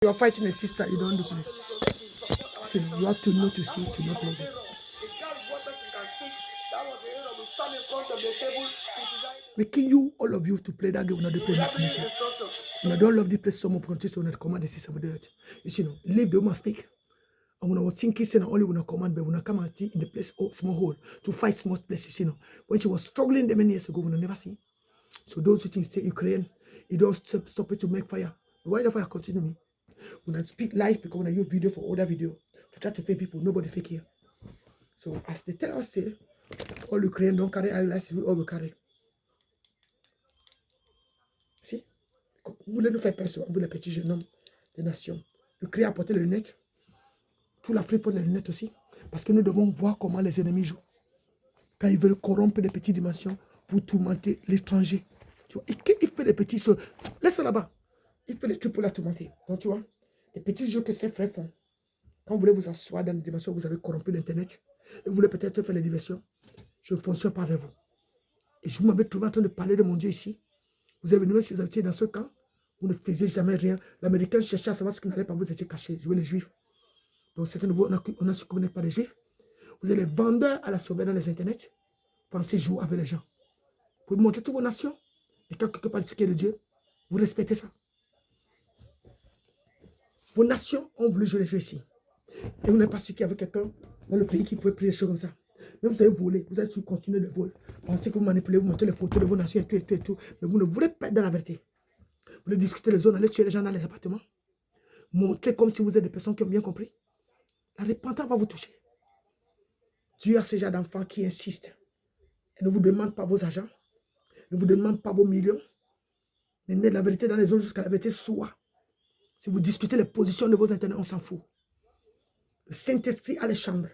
You are fighting a sister, you don't do play. So you have to know to see, to not play. Making you, all of you, to play that game will not play definition. And I don't love this place so much because to not command the system of the earth. You see, leave the woman speak. And when I was thinking, saying only when I command, but when I come and see in the place, small hole, to fight small places, when she was struggling them many years ago, when I never see. So those who think stay Ukraine, it don't stop it to make fire. Why the fire continue me? When I speak live, because when I use video for other video, to try to fake people, nobody fake here. So as they tell us, say, all Ukraine don't carry eyeglasses, we all will carry. Si? Vous voulez nous faire peur, vous les petits jeunes hommes des nations. Ukraine a porté les lunettes. Tout l'Afrique porte les lunettes aussi. Parce que nous devons voir comment les ennemis jouent. Quand ils veulent corrompre les petites dimensions pour tourmenter l'étranger. Tu vois, et qu'il fait les petites choses. Laisse ça là-bas. Il fait les trucs pour la tourmenter. Donc tu vois, les petits jeux que ces frères font. Quand vous voulez vous asseoir dans une dimension où vous avez corrompu l'Internet, et vous voulez peut-être faire les diversions, je ne fonctionne pas avec vous. Et je m'avais trouvé en train de parler de mon Dieu ici. Vous avez venu, si vous étiez dans ce camp, vous ne faisiez jamais rien. L'Américain cherchait à savoir ce qui n'allait pas, vous étiez caché. Jouez les Juifs. Donc certains de vous, on a su que vous n'êtes pas des Juifs. Vous êtes les vendeurs à la sauver dans les Internets. Pensez jouer avec les gens. Vous pouvez montrer toutes vos nations. Et quand quelque part ce qui est de Dieu, vous respectez ça. Vos nations ont voulu jouer les jeux ici. Et vous n'avez pas su qu'il y avait quelqu'un dans le pays qui pouvait prier des choses comme ça. Même vous avez volé, vous avez su continuer de voler. Pensez que vous manipulez, vous montrez les photos de vos nations et tout. Mais vous ne voulez pas être dans la vérité. Vous voulez discuter les zones, aller tuer les gens dans les appartements. Montrez comme si vous êtes des personnes qui ont bien compris. La repentance va vous toucher. Dieu a ce genre d'enfants qui insistent. Elle ne vous demande pas vos argents. Ne vous demande pas vos millions. Mais mettez la vérité dans les zones jusqu'à la vérité soit. Si vous discutez les positions de vos internets, on s'en fout. Le Saint-Esprit a les chambres.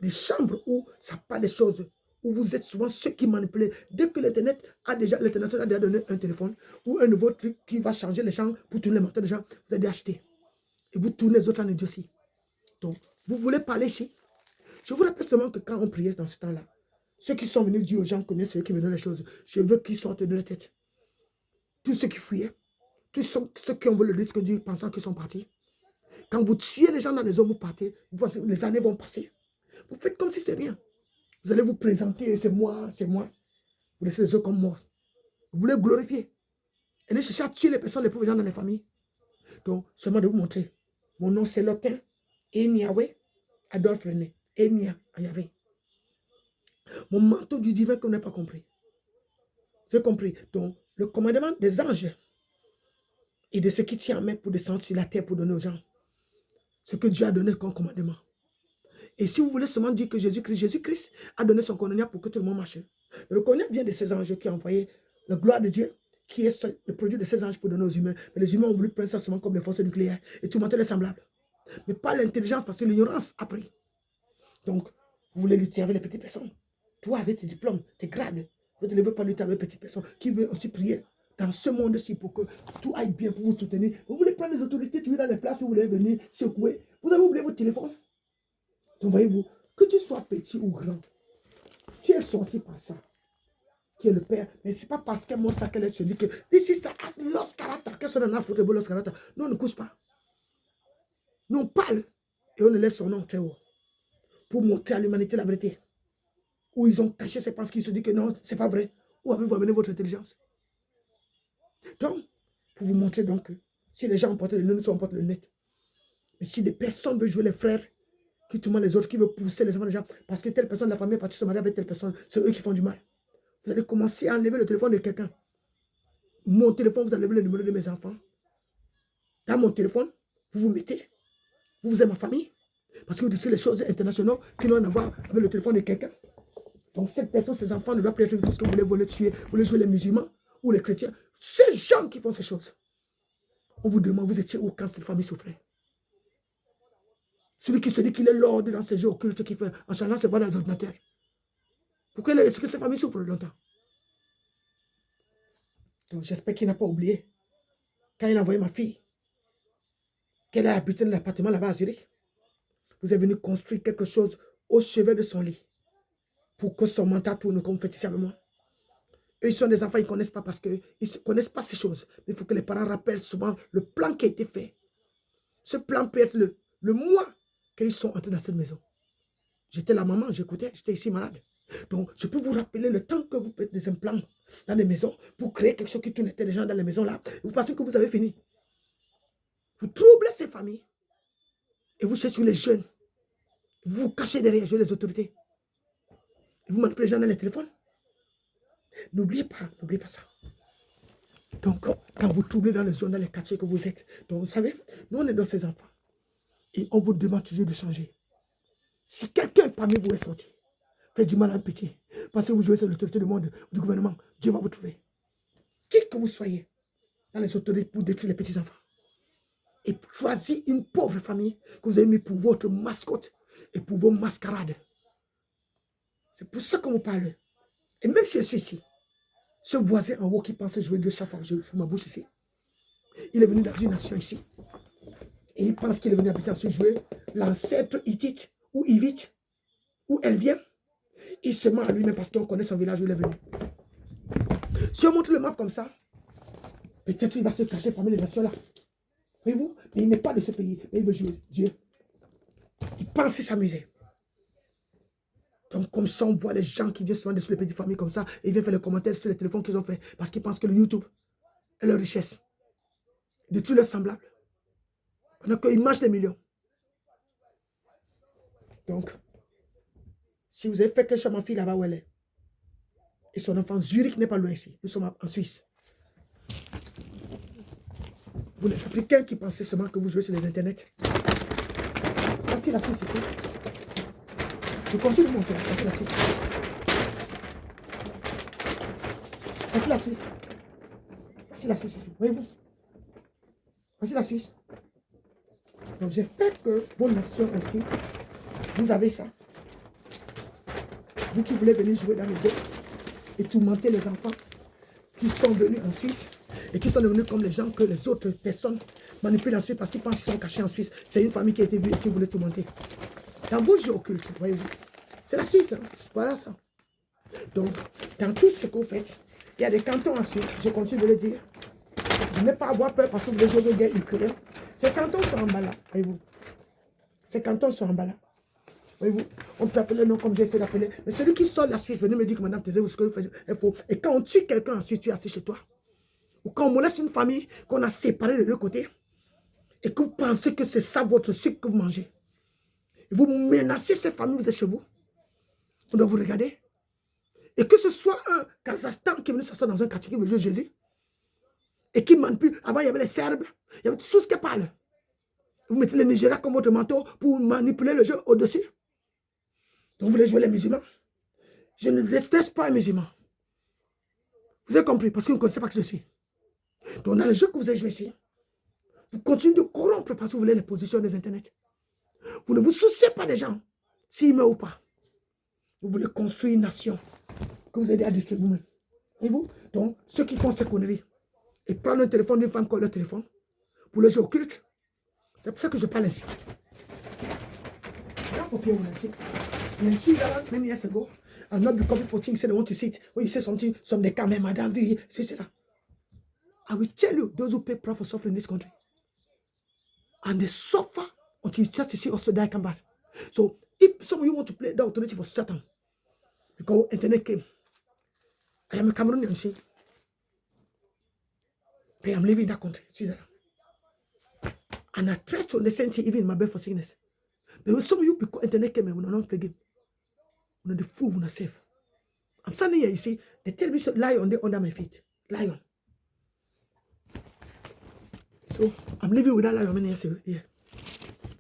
Des chambres où ça parle des choses, où vous êtes souvent ceux qui manipulent. Dès que l'Internet a déjà donné un téléphone ou un nouveau truc qui va changer les chambres pour tourner les moteurs des gens, vous allez acheter. Et vous tournez les autres en idiotie. Donc, vous voulez parler ici. Je vous rappelle seulement que quand on priait dans ce temps-là, ceux qui sont venus dire aux gens connaissent ceux qui me donnent les choses. Je veux qu'ils sortent de la tête. Tous ceux qui fuyaient, tous ceux qui ont voulu le disque Dieu pensant qu'ils sont partis. Quand vous tuez les gens dans les zones, vous partez, vous pensez, les années vont passer. Vous faites comme si c'était rien. Vous allez vous présenter, c'est moi, c'est moi. Vous laissez les autres comme moi. Vous voulez glorifier. Et ne cherchez à tuer les personnes, les pauvres gens dans les familles. Donc, seulement de vous montrer. Mon nom, c'est Lotin. Eniawe, Adolphe René. Enia, Ayave. Mon manteau du divin qu'on n'a pas compris. Vous avez compris. Donc, le commandement des anges et de ce qui tient en main pour descendre sur la terre pour donner aux gens. Ce que Dieu a donné comme commandement. Et si vous voulez seulement dire que Jésus-Christ a donné son cognac pour que tout le monde marche. Le cognac vient de ces anges qui ont envoyé la gloire de Dieu, qui est le produit de ces anges pour donner aux humains. Mais les humains ont voulu prendre ça seulement comme des forces nucléaires et tout monter les semblables. Mais pas l'intelligence parce que l'ignorance a pris. Donc, vous voulez lutter avec les petites personnes. Toi, avec tes diplômes, tes grades, vous ne devez pas lutter avec les petites personnes qui veulent aussi prier dans ce monde-ci pour que tout aille bien, pour vous soutenir. Vous voulez prendre les autorités, tu es dans les places où vous voulez venir secouer. Vous avez oublié votre téléphone. Donc, voyez-vous, que tu sois petit ou grand, tu es sorti par ça, qui est le Père. Mais ce n'est pas parce qu'elle montre ça qu'elle se dit que this is the lost character, qu'elle soit dans la faute de lost character. Non, on ne couche pas. Nous, on parle et on élève son nom très haut pour montrer à l'humanité la vérité. Où ils ont caché, c'est parce qu'ils se disent que non, ce n'est pas vrai. Où avez-vous amené votre intelligence? Donc, pour vous montrer donc que si les gens ont porté le nez, nous on porte le net. Mais si des personnes veulent jouer les frères, qui tourmente les autres, qui veut pousser les enfants des gens, parce que telle personne de la famille est partie se marier avec telle personne, c'est eux qui font du mal. Vous allez commencer à enlever le téléphone de quelqu'un. Mon téléphone, vous enlevez le numéro de mes enfants. Dans mon téléphone, vous vous mettez. Vous êtes ma famille. Parce que vous dites les choses internationales qui n'ont rien à voir avec le téléphone de quelqu'un. Donc cette personne, ces enfants ne doivent pas être parce que vous voulez voler, tuer, vous voulez jouer les musulmans ou les chrétiens. Ces gens qui font ces choses. On vous demande, vous étiez où quand cette famille souffrait? Celui qui se dit qu'il est lord dans ces jeux occultes qu'il fait en changeant ses voix dans les ordinateurs. Pourquoi est-ce que ces familles souffrent longtemps? Donc j'espère qu'il n'a pas oublié. Quand il a envoyé ma fille, qu'elle a habité dans l'appartement là-bas à Zurich, vous êtes venu construire quelque chose au chevet de son lit pour que son mental tourne comme vous faites ici avec moi. Eux, ils sont des enfants, ils ne connaissent pas parce qu'ils ne connaissent pas ces choses. Il faut que les parents rappellent souvent le plan qui a été fait Ce plan peut être le mois qu'ils sont entrés dans cette maison. J'étais la maman, j'écoutais, j'étais ici malade. Donc, je peux vous rappeler le temps que vous faites des implants dans les maisons pour créer quelque chose qui tourne les gens dans les maisons là. Vous pensez que vous avez fini. Vous troublez ces familles et vous cherchez les jeunes. Vous vous cachez derrière les autorités. Et vous manipulez les gens dans les téléphones. N'oubliez pas ça. Donc, quand vous troublez dans les zones, dans les quartiers que vous êtes, donc vous savez, nous on est dans ces enfants. Et on vous demande toujours de changer. Si quelqu'un parmi vous est sorti, fait du mal à un petit, parce que vous jouez sur l'autorité du monde, du gouvernement, Dieu va vous trouver. Qui que vous soyez dans les autorités pour détruire les petits enfants. Et choisir une pauvre famille que vous avez mis pour votre mascotte et pour vos mascarades. C'est pour ça qu'on vous parle. Et même si je suis ici, ce voisin en haut qui pense jouer Dieu chaque fois que je ma bouche ici, il est venu dans une nation ici. Et il pense qu'il est venu habiter ensuite jouer l'ancêtre Hittite ou Hivite, où elle vient. Il se ment à lui-même parce qu'on connaît son village où il est venu. Si on montre le map comme ça, peut-être il va se cacher parmi les nations là. Voyez-vous? Mais il n'est pas de ce pays. Mais il veut jouer Dieu. Il pense s'amuser. Donc, comme ça, on voit les gens qui viennent souvent de les petites familles comme ça, et ils viennent faire les commentaires sur les téléphones qu'ils ont fait, parce qu'ils pensent que le YouTube est leur richesse. De tous leurs semblables. Pendant qu'ils mangent les millions. Donc, si vous avez fait quelque chose à ma fille là-bas où elle est, et son enfant, Zurich n'est pas loin ici. Nous sommes en Suisse. Vous les Africains qui pensez seulement que vous jouez sur les internets. Voici la Suisse ici. Je continue de monter. Voici la Suisse. Voici la Suisse. Voici la Suisse ici. Voyez-vous? Voici la Suisse. Donc j'espère que vos nations aussi, vous avez ça. Vous qui voulez venir jouer dans les eaux et tourmenter les enfants qui sont venus en Suisse et qui sont devenus comme les gens que les autres personnes manipulent en Suisse parce qu'ils pensent qu'ils sont cachés en Suisse. C'est une famille qui a été vue et qui voulait tourmenter. Dans vos jeux occultes, voyez-vous. C'est la Suisse, hein? Voilà ça. Donc, dans tout ce que vous faites, il y a des cantons en Suisse, je continue de le dire. Je n'ai pas à avoir peur parce que vous voulez jouer aux guerres ukrainiennes. Ces cantons sont en bas là, voyez-vous. Ces cantons sont en bas là. Voyez-vous, on peut appeler le nom comme j'essaie d'appeler. Mais celui qui sort de la Suisse, venez me dire que madame, ce que vous faites est faux. Et quand on tue quelqu'un en Suisse, tu es assis chez toi. Ou quand on moleste une famille qu'on a séparée de deux côtés. Et que vous pensez que c'est ça votre sucre que vous mangez. Et vous menacez cette famille, vous êtes chez vous. On doit vous regarder. Et que ce soit un Kazakhstan qui est venu s'asseoir dans un quartier qui veut jouer Jésus. Et qui manipule. Avant, il y avait les Serbes. Il y avait tout ce qui parle. Vous mettez le Nigeria comme votre manteau pour manipuler le jeu au-dessus. Donc, vous voulez jouer les musulmans. Je ne déteste pas les musulmans. Vous avez compris, parce que vous ne connaissez pas qui je suis. Donc, dans le jeu que vous avez joué ici, vous continuez de corrompre parce que vous voulez les positions des internets. Vous ne vous souciez pas des gens, s'ils meurent ou pas. Vous voulez construire une nation que vous aidez à détruire vous-même. Et vous, donc, ceux qui font ces conneries et prendre un téléphone d'une femme comme leur téléphone pour le jeu occulte, c'est pour ça que je parle ainsi. Là, il faut vous ainsi. In Switzerland, many years ago, I'm not because people think they want to sit. When you say something, some they come, madame, c'est là. I will tell you, those who pay price for suffering in this country. And they suffer until you start to see also die come back. So if some of you want to play the authority for Satan, because internet came, I am a Cameroonian, see. But I'm living in that country, Switzerland. And I try to understand even in my bed for sickness. But some of you, because internet came, we not play game. We're not the fool, we're not safe. I'm standing here, you see, they tell me so lion there under my feet. Lion. So I'm living with that lion many years here.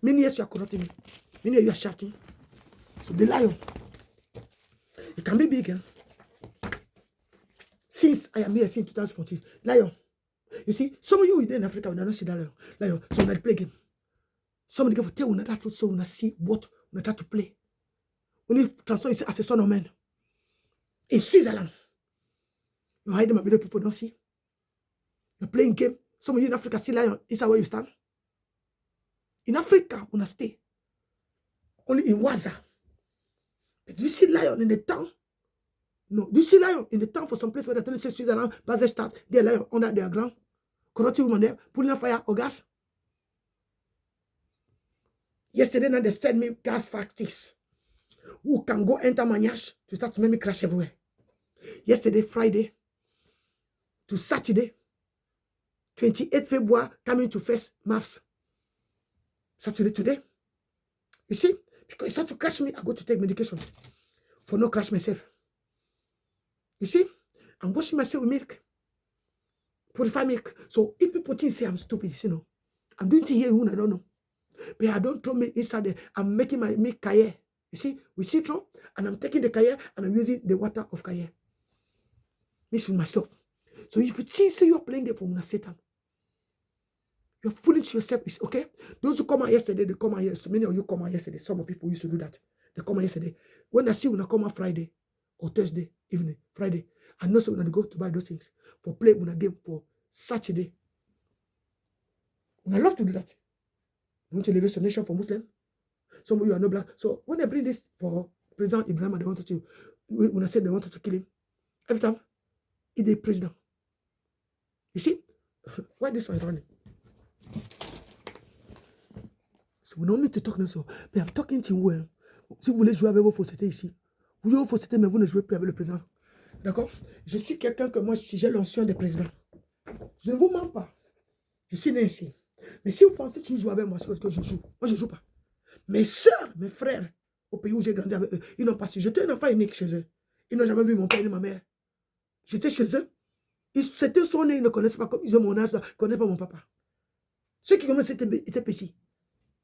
Many years you are corrupting me. Many years you are shouting. So the lion, it can be big, eh? Since I am here since 2014, lion. You see, some of you in Africa will not see that lion. Lion. So when I play game, somebody go for tell you that so when I see what when I try to play. When you transform yourself as a son of man. In Switzerland, you hide my video, people don't see. You're playing game. Some of you in Africa see lion. Is that where you stand? In Africa, when I stay, only in Waza. But do you see lion in the town? No. Do you see lion in the town for some place where they tell you say Switzerland, Basel, there lion under their ground? Corrupting women there, putting on fire or gas? Yesterday night, they sent me gas facts. Who can go enter my yash to start to make me crash everywhere. Yesterday, Friday, to Saturday, 28 February, coming to 1st March. Saturday, today. You see? Because it's not to crash me, I go to take medication for not crash myself. You see? I'm washing myself with milk. Purified milk. So if people think say I'm stupid, you know, I'm doing things here I don't know. But I don't throw milk inside there. I'm making my milk kaye. You see? With citron, and I'm taking the kaye and I'm using the water of kaye. Mix with my soap. So if you think say you're playing game for Satan, you're fooling to yourself. It's okay. Those who come out yesterday, they come out yesterday. So many of you come out yesterday. Some people used to do that. They come out yesterday. When I see when I come out Friday or Thursday evening, Friday, I know so when I go to buy those things for play when I game for Saturday. And I love to do that. I want to elevate the nation for Muslim. Some of you are not black. So when I bring this for President Ibrahim, they wanted to, when I said they wanted to kill him, every time, he's the president. You see? Why this one running? So we don't need to talk now. So, mais I'm talking to you. Si vous voulez jouer avec vos faussetés ici, vous jouez vos faussetés, mais vous ne jouez plus avec le président. D'accord? Je suis quelqu'un que moi, si j'ai l'onction des présidents, je ne vous mens pas. Je suis né ici. Mais si vous pensez que tu joues avec moi, c'est parce que je joue. Moi, je ne joue pas. Mes soeurs, mes frères, au pays où j'ai grandi avec eux, ils n'ont pas su. J'étais un enfant unique chez eux. Ils n'ont jamais vu mon père ni ma mère. J'étais chez eux. C'était son nez, ils ne connaissent pas comme ils ont mon âge, ils ne connaissent pas mon papa. Ceux qui connaissent étaient petits.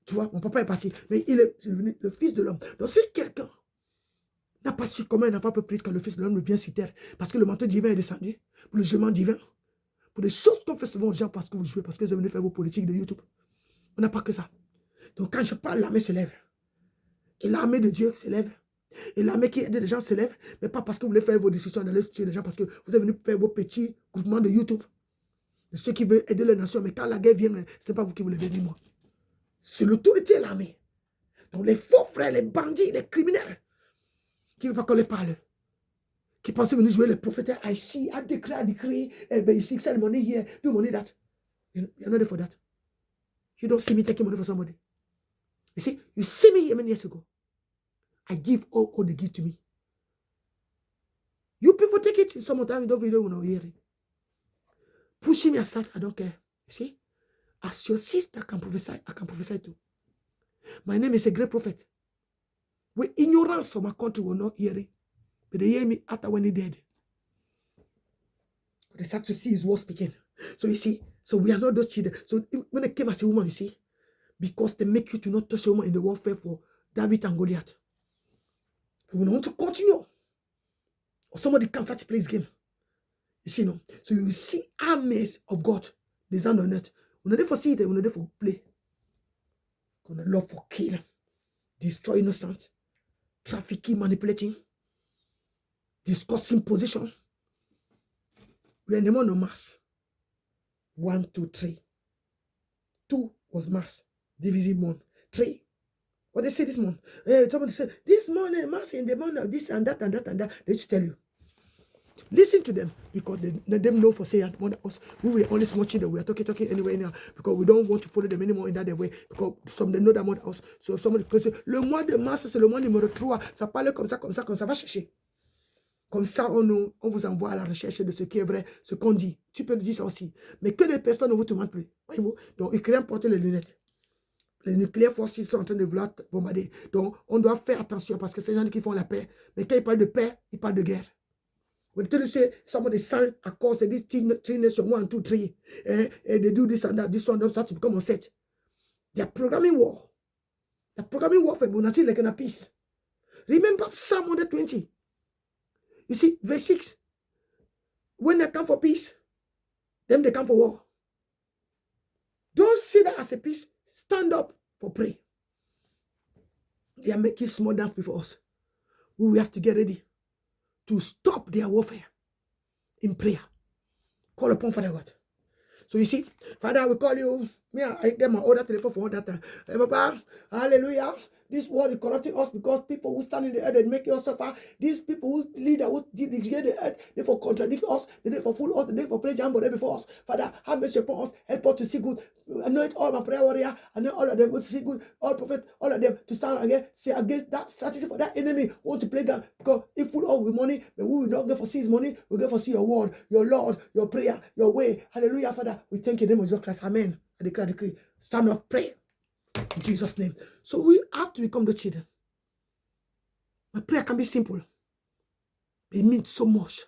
Tu vois, mon papa est parti. Mais il est devenu le fils de l'homme. Donc si quelqu'un n'a pas su comment un enfant peut prier quand le fils de l'homme vient sur terre, parce que le manteau divin est descendu, pour le jugement divin, pour des choses qu'on fait souvent aux gens parce que vous jouez, parce que vous venez faire vos politiques de YouTube. On n'a pas que ça. Donc quand je parle, l'armée se lève. Et l'armée de Dieu se lève. Et l'armée qui aide les gens se lève. Mais pas parce que vous voulez faire vos discussions d'aller tuer les gens, parce que vous êtes venu faire vos petits groupements de YouTube. De ceux qui veulent aider les nations. Mais quand la guerre vient, ce n'est pas vous qui voulez venir, moi. C'est l'autorité de l'armée. Donc les faux frères, les bandits, les criminels, qui ne veulent pas qu'on les parle. Qui pensaient venir jouer les prophètes. I see, I declare, I decree, you see, send money here, do money that. You're not there for that. You don't see me taking money for somebody. You see me many years ago. I give all they give to me. You people take it in some time, you don't really want to hear it. Pushing me aside, I don't care. You see? As your sister can prophesy, I can prophesy too. My name is a great prophet. With ignorance of my country will not hear it. But they hear me after when he dead. They start to see his word speaking. So you see, so we are not those children. So when I came as a woman, you see, because they make you to not touch a woman in the warfare for David and Goliath. But we want to continue. Or somebody can fight to play this game. You see, no? So you see armies of God designed on earth. We're not there for see it, we're not there for play. We're not love for kill, destroy innocent, trafficking, manipulating, discussing position. We are in the month of Mars. 1, 2, 3. 2 was Mars, divisible month. 3. What they say this month? Somebody said, this morning, Mars in the month of this and that and that and that. They should tell you. Listen to them, because they know for saying us. We were only watching them. We are talking anyway now, because we don't want to follow them anymore in that way, because some they know that more us. So somebody can say, le mois de mars, c'est le mois numéro 3. Ça parle comme ça, va chercher. Comme ça, on vous envoie à la recherche de ce qui est vrai, ce qu'on dit. Tu peux dire ça aussi. Mais que les personnes ne vous demandent plus. Voyez-vous? Donc, Ukraine porte les lunettes. Les nucléaires forces sont en train de vouloir bombarder. Donc, on doit faire attention, parce que c'est les gens qui font la paix. Mais quand ils parlent de paix, ils parlent de guerre. When they say somebody signed a course, they did three nations, 1, 2, 3, and they do this and that, this one, start to become a set. They are programming war. They are programming warfare, but not like in a peace. Remember Psalm 120. You see, verse 6. When they come for peace, then they come for war. Don't see that as a peace. Stand up for prayer. They are making small dance before us. We have to get ready to stop their warfare in prayer. Call upon Father God. So you see, Father, we call you. Me, I get my other telephone for all that time. Hey, Papa, hallelujah. This world is corrupting us because people who stand in the earth and make us suffer. These people who lead who direct the earth, they for contradict us, they for fool us, they for play jamboree before us. Father, have mercy upon us, help us to see good. Anoint all my prayer warrior, anoint all of them to see good, all prophets, all of them to stand against that strategy for that enemy who want to play game. Because if fool all with money, then we will not get for see his money, we'll get for see your word, your Lord, your prayer, your way. Hallelujah, Father. We thank you in the name of Jesus Christ. Amen. I declare. Stand up, pray. In Jesus' name. So we have to become the children. My prayer can be simple. It means so much.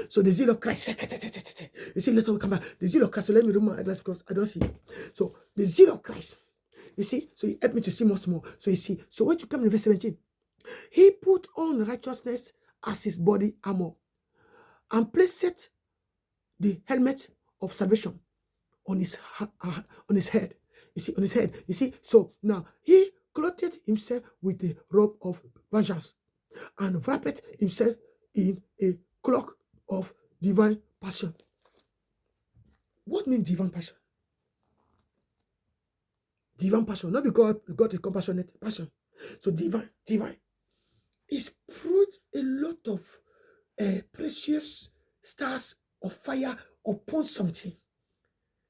So the zeal of Christ. You see, later we come back. The zeal of Christ. So let me remove my eyeglass because I don't see. So the zeal of Christ. You see, so he helped me to see much more. So you see, so when you come in verse 17, he put on righteousness as his body armor and placed the helmet of salvation on his head. You see, on his head. You see, so now he clothed himself with the robe of vengeance and wrapped himself in a cloak of divine passion. What means divine passion? Divine passion, not because God is compassionate, passion. So divine. He's put a lot of precious stars of fire upon something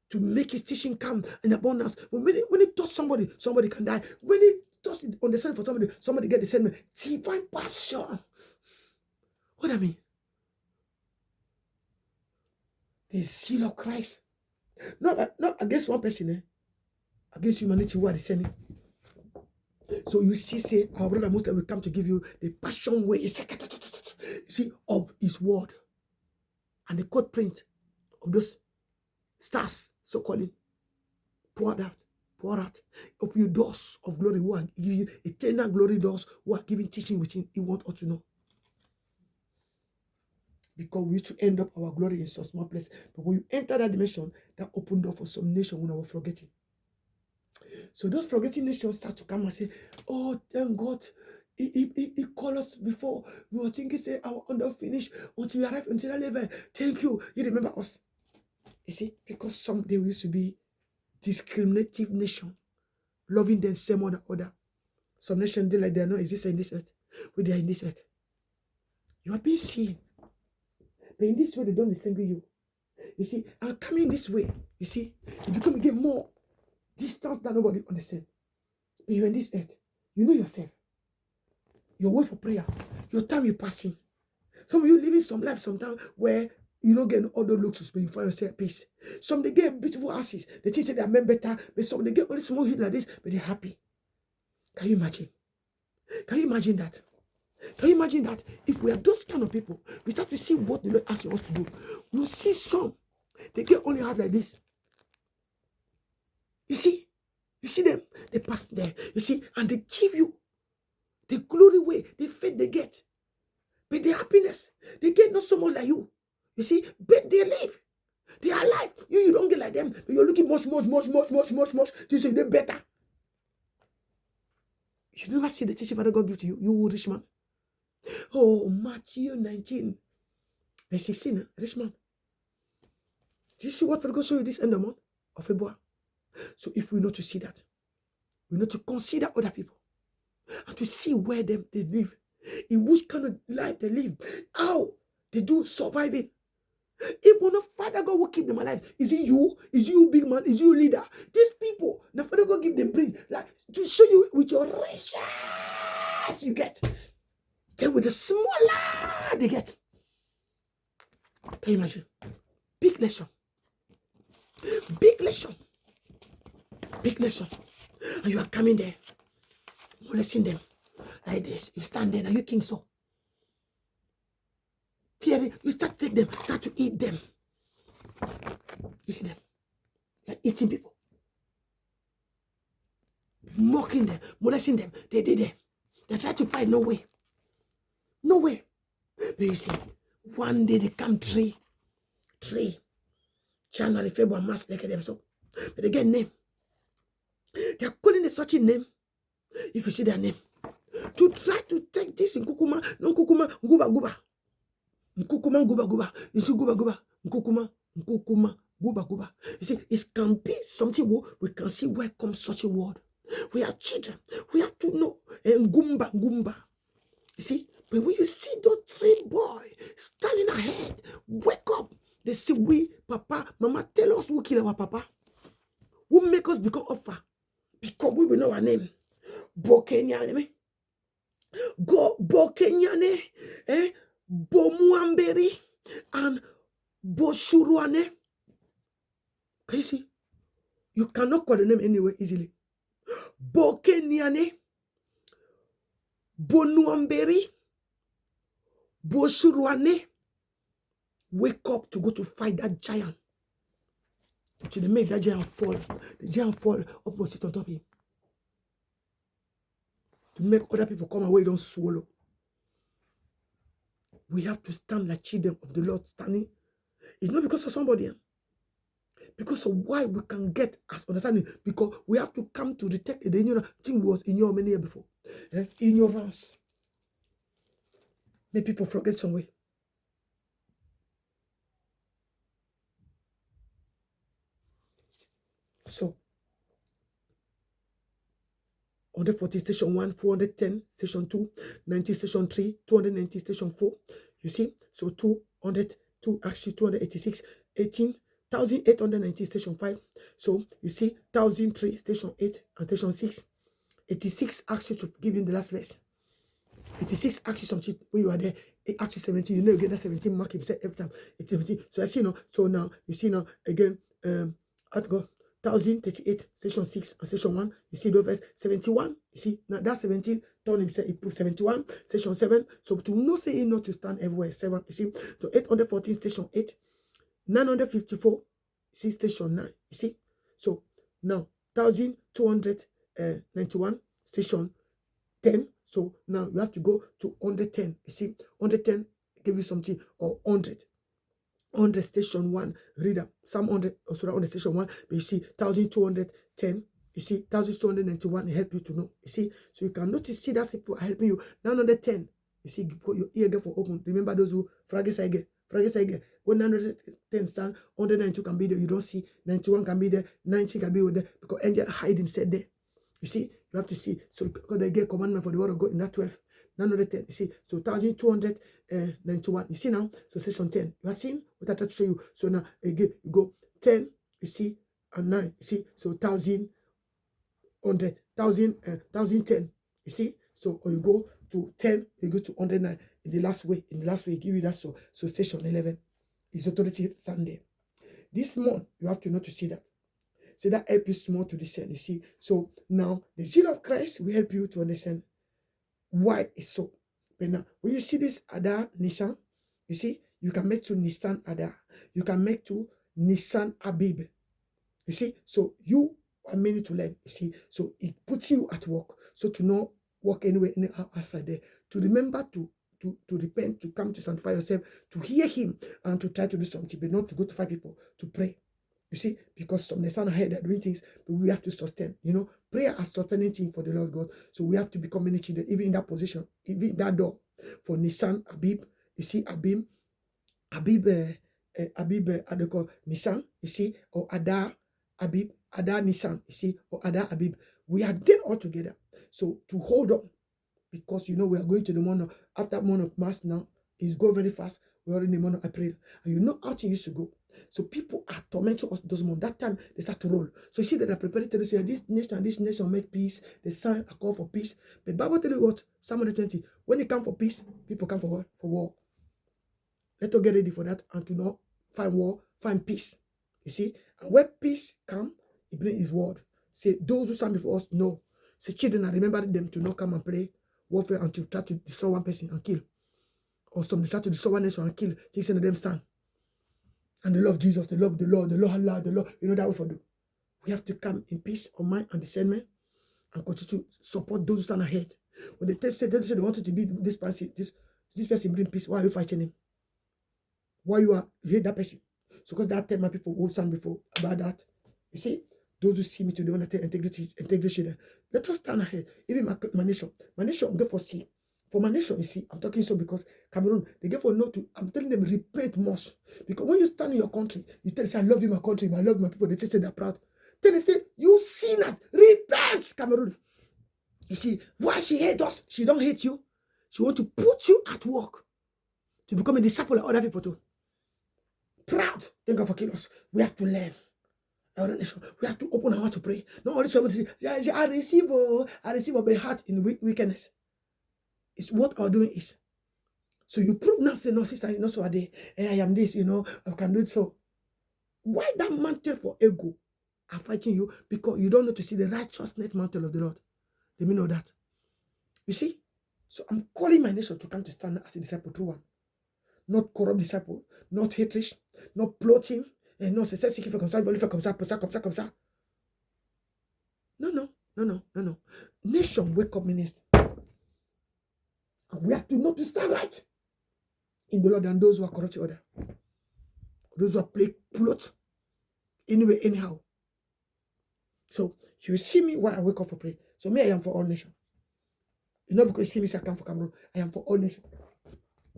to make his teaching come in abundance. When he touch somebody can die. When he touch on the sand for somebody get the same divine passion. What I mean? The zeal of Christ. Not against one person, against humanity who are the same. So you see, our brother Muslim will come to give you the passion way, see, of his word. And the code print of those stars, so calling, pour out. Open you doors of glory who are giving you eternal glory doors who are giving teaching within. He wants us to know. Because we used to end up our glory in some small place. But when you enter that dimension, that opened door for some nation when I was forgetting. So those forgetting nations start to come and say, oh, thank God. He called us before. We were thinking, say, our unfinished until we arrive until that level. Thank you. You remember us. You see, because someday we used to be discriminative nation, loving them same or the other. Some nations do like they are not existing in this earth, but they are in this earth. You are being seen. But in this way, they don't distinguish you. You see, and coming this way, you see, you become again more distance that nobody understands. But you're in this earth. You know yourself. Your way for prayer. Your time you're passing. Some of you living some life sometimes where you don't get all those looks, but you find yourself peace. Some they get beautiful asses. They think they are men better, but some they get only small hit like this, but they're happy. Can you imagine? Can you imagine that? Can you imagine that? If we are those kind of people, we start to see what the Lord asks us to do. We'll see some. They get only heart like this. You see them, they pass there. You see, and they give you the glory way, the faith they get. But the happiness, they get not so much like you. You see, but they live. They are alive. You don't get like them. But you're looking much. You say they're better. You never see the teaching Father God give to you, you rich man. Oh, Matthew 19, verse 16, rich man. Do you see what Father God show you this end of month of February? So if we know to see that, we know to consider other people and to see where they live, in which kind of life they live, how they do survive it. If one of Father God will keep them alive, is it you? Is you big man? Is you leader? These people, now Father God give them breathe, like to show you with your riches you get, then with the smaller they get. Can you imagine? Big lesson. And you are coming there, molesting them like this. You stand there, now you king so. Fearing, you start to take them, start to eat them. You see them. You're eating people. Mocking them, molesting them. They try to fight, no way. But you see, one day they come three. January, February, March, like them so. But they get name. They are calling a such name. If you see their name. To try to take this in Kukuma, no Kukuma, Guba. Nkukuma, Guba. You see Guba. Nkukuma, Guba. You see, it can be something we can see where comes such a word. We are children. We have to know. And Gumba. You see, but when you see those 3 boys standing ahead, wake up. They say, we, Papa, Mama, tell us who kill our Papa. Who make us become offer. Because we will know our name. Bokenyane. Go Bokenyane. Bomuamberi. And Boshuruane. Can you see? You cannot call the name anyway easily. Bokenyane. Bonuamberi. Boshuruane. Wake up to go to fight that giant. Until they make that giant fall. The giant fall opposite on top of him. To make other people come away, don't swallow. We have to stand like children of the Lord standing. It's not because of somebody. Because of why we can get as understanding. Because we have to come to detect the ignorant thing was in your many years before. Ignorance. May people forget some way. So, 140 station 1, 410 station 2, 90 station 3, 290 station 4. You see? So 202, actually 286, 18,890 station 5. So you see 1,003 station 8 and station 6. 86 actually to give you the last verse. 86 actually something when you are there. Actually 17, you know you get that 17 mark himself every time. It's 17. So I see now. So now you see now again I'd go 1,038 station 6 and station 1. You see the verse 71. You see now that 17 turn himself, he put 71 station 7. So to no say not to stand everywhere 7. You see, so 814 station 8, 954. You see station 9. You see, so now 1,291 station 10. So now you have to go to 110. You see, 110 give you something, or 100 station 1, read up some 100 also on the station 1, but you see 1,210, you see 1,291 help you to know. You see, so you can notice, see that people are helping you. 910, you see, your ear get for open. Remember those who fragile when 910 stand, 192 can be there, you don't see. 91 can be there, 90 can be there, because angel hide himself there. You see, you have to see. So because they get commandment for the word of God in that 12. 910, you see, so 1,291. You see now, so section 10. You have seen what I tried to show you. So now again, you go 10, you see, and 9, you see, so 1,010, you see, so or you go to 10, you go to 109 in the last way, give you that. So section 11 is authority Sunday. This month, you have to know to see that. So that help you small to discern, you see. So now the zeal of Christ will help you to understand why it's so. But now, when you see this Ada Nissan, you see, you can make to Nissan Ada. You can make to Nissan Abib. You see, so you are meant to learn. You see, so it puts you at work. So to not work anywhere outside there. To remember to repent, to come to sanctify yourself, to hear him, and to try to do something, but not to go to 5 people, to pray. You see, because some Nissan ahead are doing things, but we have to sustain. You know, prayer is sustaining thing for the Lord God. So we have to become many children, even in that position, even in that door. For Nissan, Abib, you see, Abib, Adeko, Nissan, you see, or Ada, Abib, Ada Nissan, you see, or Ada Abib. We are there all together. So to hold on, because you know we are going to the month of, after month of March now, it's going very fast. We're already in the month of April. And you know how things used to go. So people are tormenting us those months. That time they start to roll. So you see that they're preparing to say this nation make peace. They sign a call for peace. But Bible tell you what, Psalm 120, when they come for peace, people come for what? For war. Let us get ready for that and to not find war, find peace. You see? And where peace come, it brings his word. Say those who stand before us know. Say children, I remember them to not come and pray warfare and to try to destroy one person and kill. Or some try to destroy one nation and kill. Take some of them stand. And they love Jesus, they love the Lord, Allah, the Lord. You know that we for do. We have to come in peace of mind and discernment and continue to support those who stand ahead. When they say they wanted to be this person, this person bring peace, why are you fighting him? Why you hate that person? So because that time my people who stand before about that. You see, those who see me today want to integrity. Let us stand ahead. Even my nation go for For my nation, you see, I'm talking so because Cameroon, they get for no to, I'm telling them, repent most. Because when you stand in your country, you tell say, I love you, my country, I love my people, they say they're proud. Then they say, you sinners, repent, Cameroon. You see, why she hates us? She don't hate you. She want to put you at work to become a disciple of other people too. Proud. Thank God for killing us. We have to learn. We have to open our heart to pray. Not only somebody say, I receive my heart in wickedness. It's what our doing is. So you prove now, say, no, sister, you know, so are they, and I am this, you know, I can do it so. Why that mantle for ego are fighting you? Because you don't know to see the righteousness mantle of the Lord. Let me know that. You see? So I'm calling my nation to come to stand as a disciple, true one. Not corrupt disciple, not hatred, not plotting, and not c'est ça qui fait comme ça, il va le faire comme ça, comme ça. No. Nation wake up minister. And we have to know to stand right in the Lord than those who are corrupt other. Those who are plot anyway, anyhow. So you will see me why I wake up for prayer. So me, I am for all nations. It's not because you see me say I come for Cameroon. I am for all nations.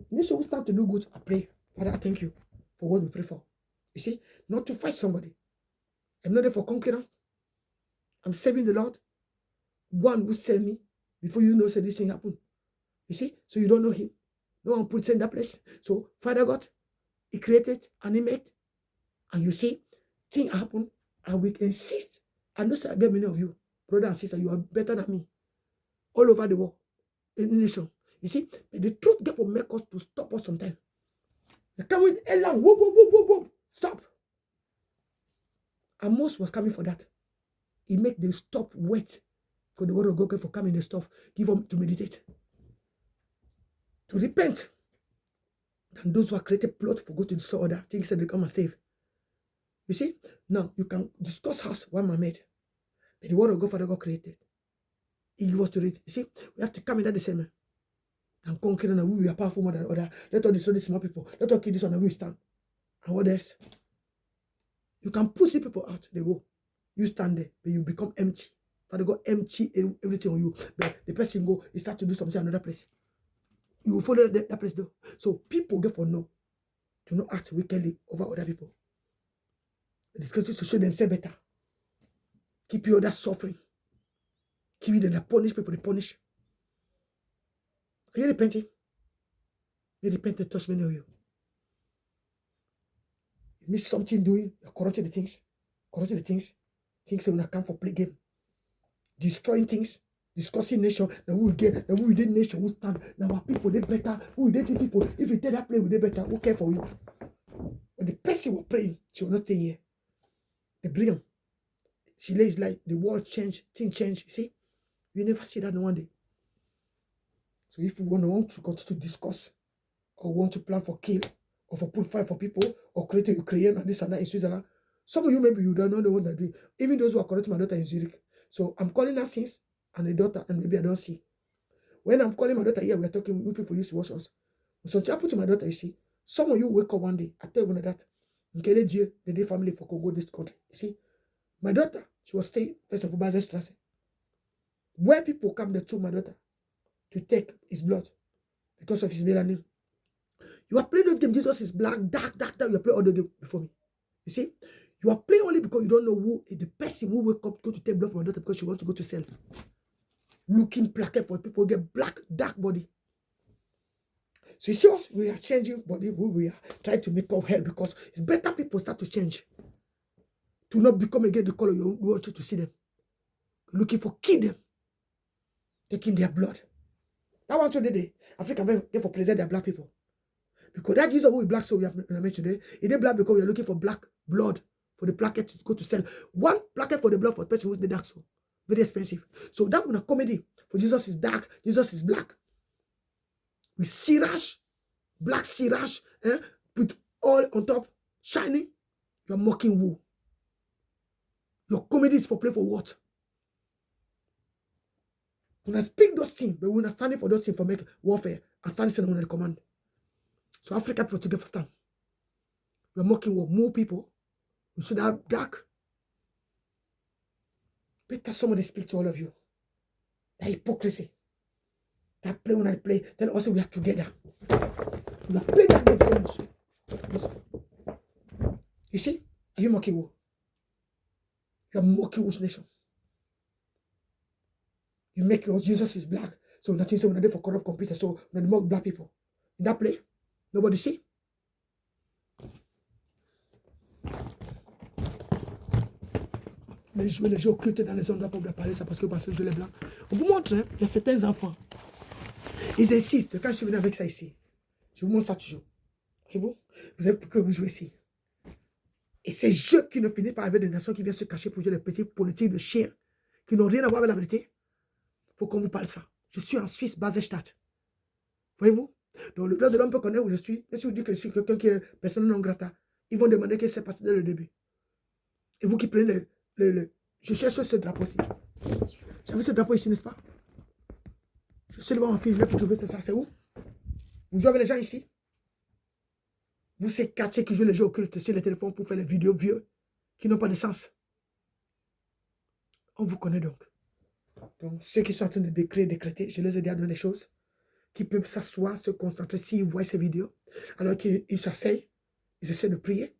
Nation will start to do good. I pray. Father, I thank you for what we pray for. You see, not to fight somebody. I'm not there for concurrence. I'm serving the Lord. One will sell me before you know say this thing happen. You see, so you don't know him. No one puts in that place. So Father God, he created and he made. And you see, things happen and we insist. I know I get many of you, brother and sister, you are better than me. All over the world, in the nation. You see, but the truth get for make us to stop us sometimes. They come with elan, whoa, stop. Amos was coming for that. He make them stop wait. Because the word of God for coming, they stop. Give them to meditate. To repent. And those who are created plot for go to destroy other things that they come and save. You see, now you can discuss us one man made. But the word of God Father God created. He gives us to read. You see, we have to come in that discernment. And conquer and we are powerful more than other. Let us destroy these small people. Let us kill this one and we stand. And what else? You can push the people out, they go. You stand there, but you become empty. Father God empty everything on you. But the person go, he start to do something in another place. You will follow that place though. So people get for no to not act wickedly over other people. Because to show themselves better. Keep you other suffering. Keep them that punish people, they punish. Are you repenting? You repent and touch many of you. You miss something doing, you're corrupting the things. Things that will not come for play game. Destroying things. Discussing nation. Now we will get, now we will get nation, we stand. Now our people, they better. We will date people. If you take that play, we they better. Who care for you? When the person will pray, she will not stay here. They bring him. She lays like the world change, things change. You see? You never see that in one day. So if you want to continue to discuss or want to plan for kill or for put fire for people or create a Ukraine and this and that in Switzerland, some of you maybe you don't know what they're doing. Even those who are correcting my daughter in Zurich. So I'm calling her since and a daughter and maybe I don't see. When I'm calling my daughter here, we're talking with people used to watch us. So to happen to my daughter, you see, some of you wake up one day, I tell you one of that. The day family for Congo, this country. You see, my daughter, she was staying first of all Baselstrasse. Where people come there to my daughter to take his blood because of his melanin. You are playing those games. Jesus is black, dark. You are playing all the games before me. You see, you are playing only because you don't know who is the person who wake up to go to take blood from my daughter because she wants to go to sell. Looking plaque for people who get black, dark body. So you see us, we are changing body. We are trying to make up hell because it's better people start to change. To not become again the color you want you to see them. Looking for kill them. Taking their blood. That one today, Africa get for present their black people. Because that Jesus who is black, so we have made today. It is black because we are looking for black blood for the plaquette to go to sell. One plaquette for the blood for the person who's the dark soul. Very expensive. So that one a comedy. For Jesus is dark, Jesus is black. With siraj, black siraj, put oil on top, shining. You are mocking who? Your comedy is for play for what? When I speak those things, but we're not standing for those things for make warfare and standing on the command. So Africa people together stand. We're mocking what? More people. We should have dark. Better somebody speak to all of you. The hypocrisy. That play when I play, tell us we are together. We are playing that game so much. Listen. You see? Are you mocking who? You are mocking whose nation? You make yours, Jesus is black. So nothing so we're not for corrupt computers. So we're not mock black people. In that play, nobody see? Mais jouer les jeux occultes dans les endroits pour parler, ça parce que parce que je les blancs. On vous montre, hein, il y a certains enfants. Ils insistent. Quand je suis venu avec ça ici, je vous montre ça toujours. Et vous avez plus que vous jouez ici. Et ces jeux qui ne finissent pas avec des nations qui viennent se cacher pour jouer des petits politiques de chiens qui n'ont rien à voir avec la vérité. Il faut qu'on vous parle ça. Je suis en Suisse, Basel-Stadt. Voyez-vous? Donc le droit de l'homme peut connaître où je suis. Mais si vous dites que je suis quelqu'un qui est personne non grata, ils vont demander ce qui s'est passé dès le début. Et vous qui prenez je cherche ce drapeau-ci. J'avais ce drapeau ici, n'est-ce pas? Je suis devant ma fille, je vais pour trouver ça. C'est où? Vous jouez avec les gens ici? Vous, ces quartiers qui jouent les jeux occultes sur les téléphones pour faire les vidéos vieux qui n'ont pas de sens. On vous connaît donc. Donc, ceux qui sont en train de décréter, je les ai dit à donner des choses qui peuvent s'asseoir, se concentrer s'ils voient ces vidéos. Alors qu'ils s'asseyent, ils essaient de prier.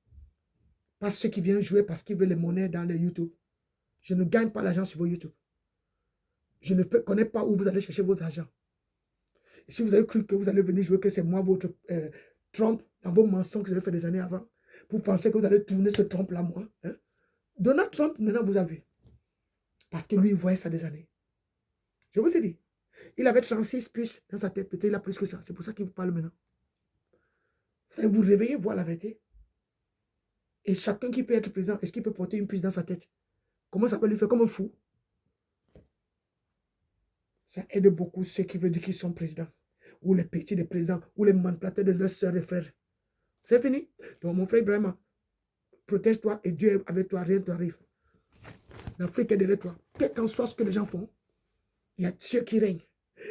Pas ceux qui viennent jouer parce qu'ils veulent les monnaies dans les YouTube. Je ne gagne pas l'argent sur vos YouTube. Je ne connais pas où vous allez chercher vos argents. Et si vous avez cru que vous allez venir jouer, que c'est moi votre Trump, dans vos mensonges que vous avez fait des années avant, vous pensez que vous allez tourner ce Trump-là, moi. Hein? Donald Trump, maintenant, vous avez vu. Parce que lui, il voyait ça des années. Je vous ai dit. Il avait 36 plus dans sa tête. Peut-être il a plus que ça. C'est pour ça qu'il vous parle maintenant. Vous allez vous réveiller, voir la vérité. Et chacun qui peut être président, est-ce qu'il peut porter une puce dans sa tête? Comment ça peut lui faire comme un fou? Ça aide beaucoup ceux qui veulent dire qu'ils sont présidents. Ou les petits des présidents. Ou les manipulateurs de leurs soeurs et frères. C'est fini. Donc mon frère Ibrahim, protège-toi et Dieu est avec toi, rien ne t'arrive. L'Afrique est derrière toi. Quel qu'en soit ce que les gens font, il y a Dieu qui règne.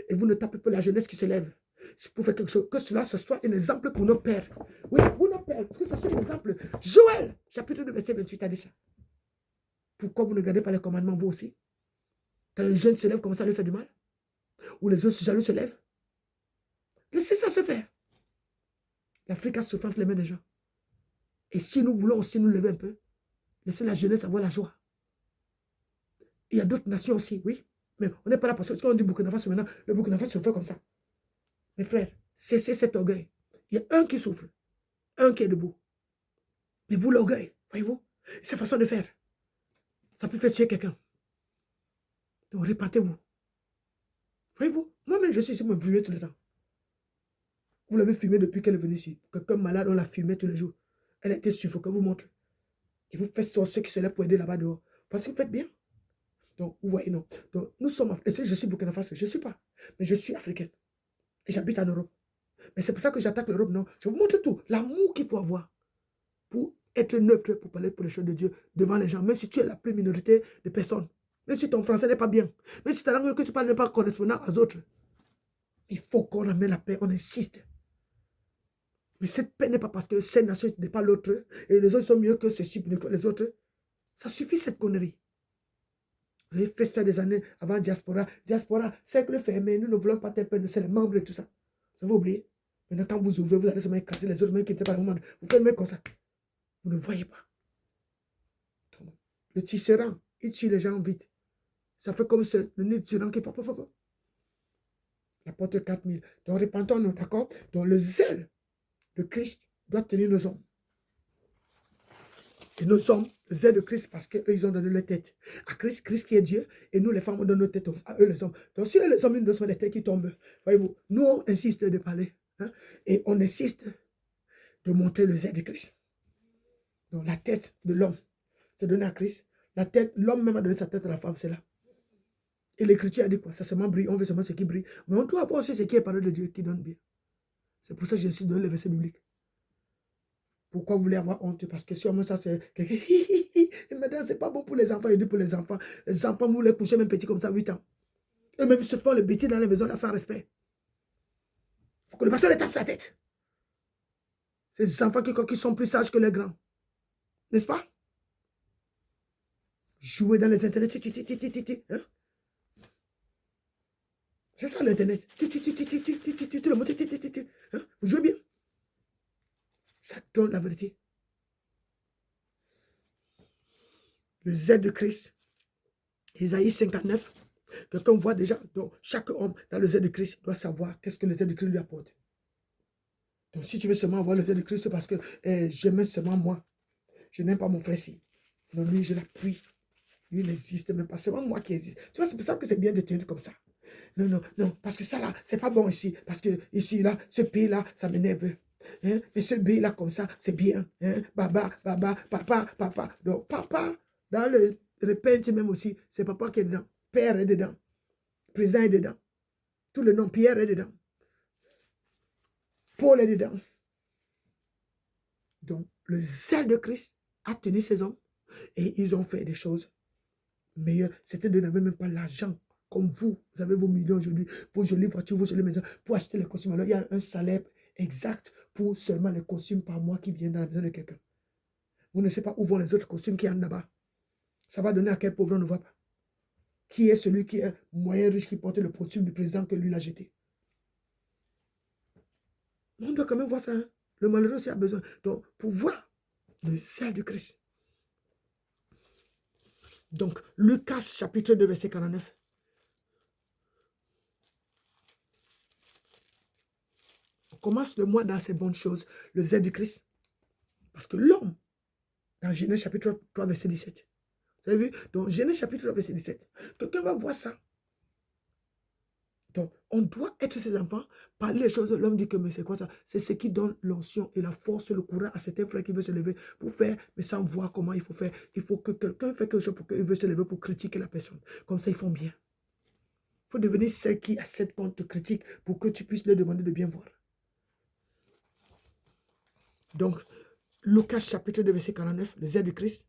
Et vous ne tapez pas la jeunesse qui se lève. C'est pour faire quelque chose. Que cela, ce soit un exemple pour nos pères. Oui, pour nos pères. Que ce soit un exemple. Joël, chapitre 2, verset 28, a dit ça. Pourquoi vous ne gardez pas les commandements, vous aussi? Quand un jeune se lève, comment ça lui fait du mal? Ou les autres jaloux se lèvent? Laissez ça se faire. L'Afrique a souffert entre les mains des gens. Et si nous voulons aussi nous lever un peu, laissez la jeunesse avoir la joie. Il y a d'autres nations aussi, oui. Mais on n'est pas là parce qu'on dit Burkina Faso maintenant, le Burkina Faso se fait comme ça. Mes frères, cessez cet orgueil. Il y a un qui souffre, un qui est debout. Mais vous, l'orgueil, voyez-vous, cette façon de faire, ça peut faire tuer quelqu'un. Donc répartez-vous. Voyez-vous, moi-même je suis ici, me fumer tout le temps. Vous l'avez fumé depuis qu'elle est venue ici. Quelqu'un malade, on l'a fumé tous les jours. Elle a été suffoquée, vous montre. Et vous faites sorcier qui se lève pour aider là-bas dehors. Parce que vous faites bien. Donc, vous voyez, non. Donc, nous sommes africains. Je suis Burkina Faso, je ne suis pas. Mais je suis africaine. Et j'habite en Europe. Mais c'est pour ça que j'attaque l'Europe, non. Je vous montre tout. L'amour qu'il faut avoir pour être neutre, pour parler pour les choses de Dieu devant les gens. Même si tu es la plus minorité de personnes. Même si ton français n'est pas bien. Même si ta langue que tu parles n'est pas correspondant aux autres. Il faut qu'on amène la paix, on insiste. Mais cette paix n'est pas parce que cette nation n'est pas l'autre et les autres sont mieux que ceci, que les autres. Ça suffit cette connerie. Vous avez fait ça des années avant diaspora. Diaspora, cercle fermé, nous ne voulons pas tel paix, c'est les membres et tout ça. Ça vous oubliez. Maintenant, quand vous ouvrez, vous allez seulement écraser les autres, même qui n'étaient pas le monde. Vous faites même comme ça. Vous ne voyez pas. Le tisserand, il tue les gens vite. Ça fait comme le nez tyran qui papa. La porte 4000. Donc, repentons-nous, d'accord? Donc, le zèle de Christ doit tenir nos hommes. Et nos hommes, le zèle de Christ, parce qu'eux, ils ont donné leur tête à Christ, Christ qui est Dieu, et nous, les femmes, on donne notre tête à eux, les hommes. Donc, si eux, les hommes, ils nous donnent les têtes qui tombent, voyez-vous, nous, on insiste de parler, hein, et on insiste de montrer le zèle de Christ. Donc, la tête de l'homme, c'est donné à Christ. La tête, l'homme même a donné sa tête à la femme, c'est là. Et l'Écriture a dit quoi? Ça seulement brille, on veut seulement ce qui brille. Mais on doit avoir aussi ce qui est parole de Dieu qui donne bien. C'est pour ça que j'insiste de donner le verset biblique. Pourquoi vous voulez avoir honte? Parce que si on me ça, c'est quelqu'un. Et maintenant, c'est pas bon pour les enfants. Il dit pour les enfants. Les enfants, vous les couchez même petits comme ça, 8 ans. Eux-mêmes se font les bêtises dans les maisons là sans respect. Il faut que le bâton les tape sur la tête. Ces enfants qui sont plus sages que les grands. N'est-ce pas? Jouer dans les internets. Hein? C'est ça l'Internet. Vous jouez bien. Ça donne la vérité. Le Z de Christ. Isaïe 59. Quelqu'un voit déjà. Donc, chaque homme dans le Z de Christ doit savoir qu'est-ce que le Z de Christ lui apporte. Donc, si tu veux seulement avoir le Z de Christ parce que j'aime seulement moi, je n'aime pas mon frère ici. Non, lui, je l'appuie. Lui, il n'existe même pas. C'est seulement moi qui existe. Tu vois, c'est pour ça que c'est bien de tenir comme ça. Non, non, non, parce que ça là, c'est pas bon ici. Parce que ici, là, ce pays-là, ça m'énerve. Hein? Mais ce pays-là, comme ça, c'est bien. Hein? Baba, baba, papa, papa. Donc, papa, dans le repenti même aussi, c'est papa qui est dedans. Père est dedans. Président est dedans. Tout le nom, Pierre est dedans. Paul est dedans. Donc, le zèle de Christ a tenu ces hommes et ils ont fait des choses meilleures. C'était de n'avoir même pas l'argent. Comme vous avez vos millions aujourd'hui, vos jolies voitures, vos jolies maisons, pour acheter les costumes. Alors, il y a un salaire exact pour seulement les costumes par mois qui viennent dans la maison de quelqu'un. Vous ne savez pas où vont les autres costumes qui sont là-bas. Ça va donner à quel pauvre on ne voit pas. Qui est celui qui est moyen riche qui porte le costume du président que lui l'a jeté? On doit quand même voir ça. Hein? Le malheureux aussi a besoin. Donc, pour voir le zèle de Christ. Donc, Lucas chapitre 2, verset 49. On commence le mois dans ces bonnes choses, le zèle du Christ. Parce que l'homme, dans Genèse chapitre 3, verset 17. Vous avez vu? Donc, Genèse chapitre 3, verset 17. Quelqu'un va voir ça. Donc, on doit être ses enfants, parler les choses. L'homme dit que, mais c'est quoi ça? C'est ce qui donne l'onction et la force, le courage à certains frères qui veulent se lever pour faire, mais sans voir comment il faut faire. Il faut que quelqu'un fasse quelque chose pour qu'il veut se lever pour critiquer la personne. Comme ça, ils font bien. Il faut devenir celle qui accepte qu'on te critique pour que tu puisses leur demander de bien voir. Donc, Lucas chapitre 2, verset 49, le zèle du Christ.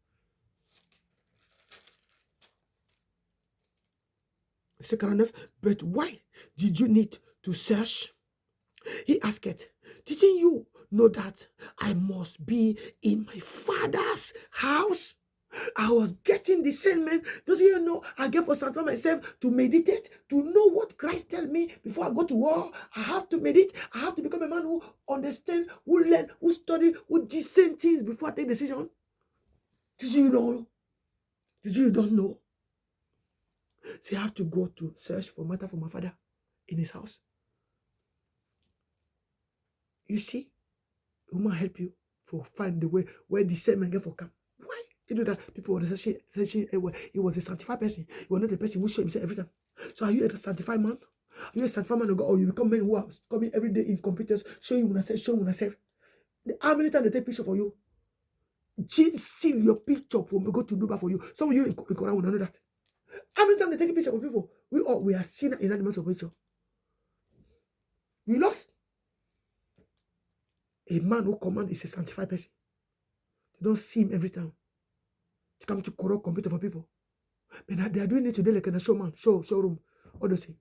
Verset 49, but why did you need to search? He asked, didn't you know that I must be in my father's house? I was getting discernment. Doesn't you know I get for sanctify myself to meditate, to know what Christ tell me before I go to war. I have to meditate. I have to become a man who understand, who learn, who study, who discern things before I take decision. Did you know? Did you don't know? So I have to go to search for matter for my father in his house. You see, it will help you to find the way where discernment get for come. Why? You know that people were searching he was a sanctified person. He was not a person who showed himself every time. So are you a sanctified man? Are you a sanctified man of God? Or you become men who are coming every day in computers, showing yourself? How many times they take picture for you? Steal your picture for me, go to Dubai for you. Some of you in Quran will not know that. How many times they take a picture of people? We are seen in animals of picture. We lost. A man who commands is a sanctified person. You don't see him every time. To come to corrupt computer for people. But they are doing it today like in a showman, showroom, all those things.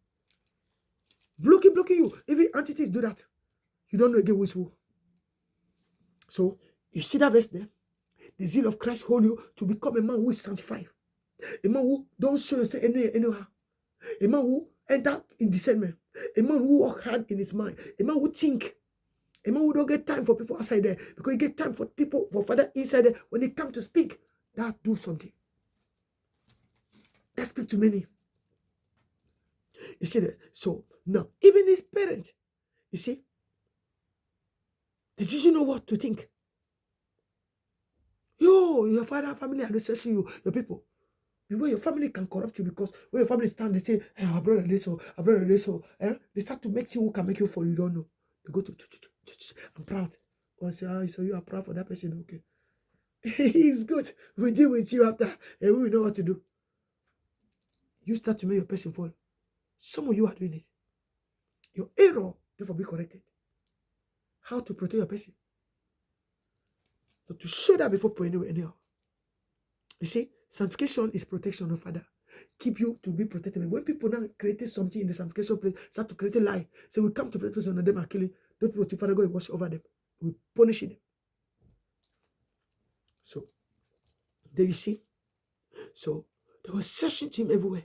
Blocking you. Even entities do that. You don't know again who is who. So, you see that verse there? The zeal of Christ hold you to become a man who is sanctified. A man who don't show yourself anyhow. A man who enter in discernment. A man who work hard in his mind. A man who think. A man who don't get time for people outside there. Because you get time for people, for Father inside there. When they come to speak, that do something. That speak to many. You see that? So, now, even his parents, you see, did you know what to think? Your father, family are researching you, your people. Where your family can corrupt you because when your family stand, they say, hey, our brother did so, our brother did so. They start to make things who can make you fall, you don't know. They go to, I'm proud. Or say, so you are proud for that person, okay. It's good. We deal with you after, and we know what to do. You start to make your person fall. Some of you are doing it. Your error, therefore, be corrected. How to protect your person. But to show that before praying anyhow. You see, sanctification is protection of Father. Keep you to be protected. When people now create something in the sanctification place, start to create a lie. So we come to protect person and them are killing. Those people to Father go and watch over them. We punish them. So, there you see. So, they were searching him everywhere.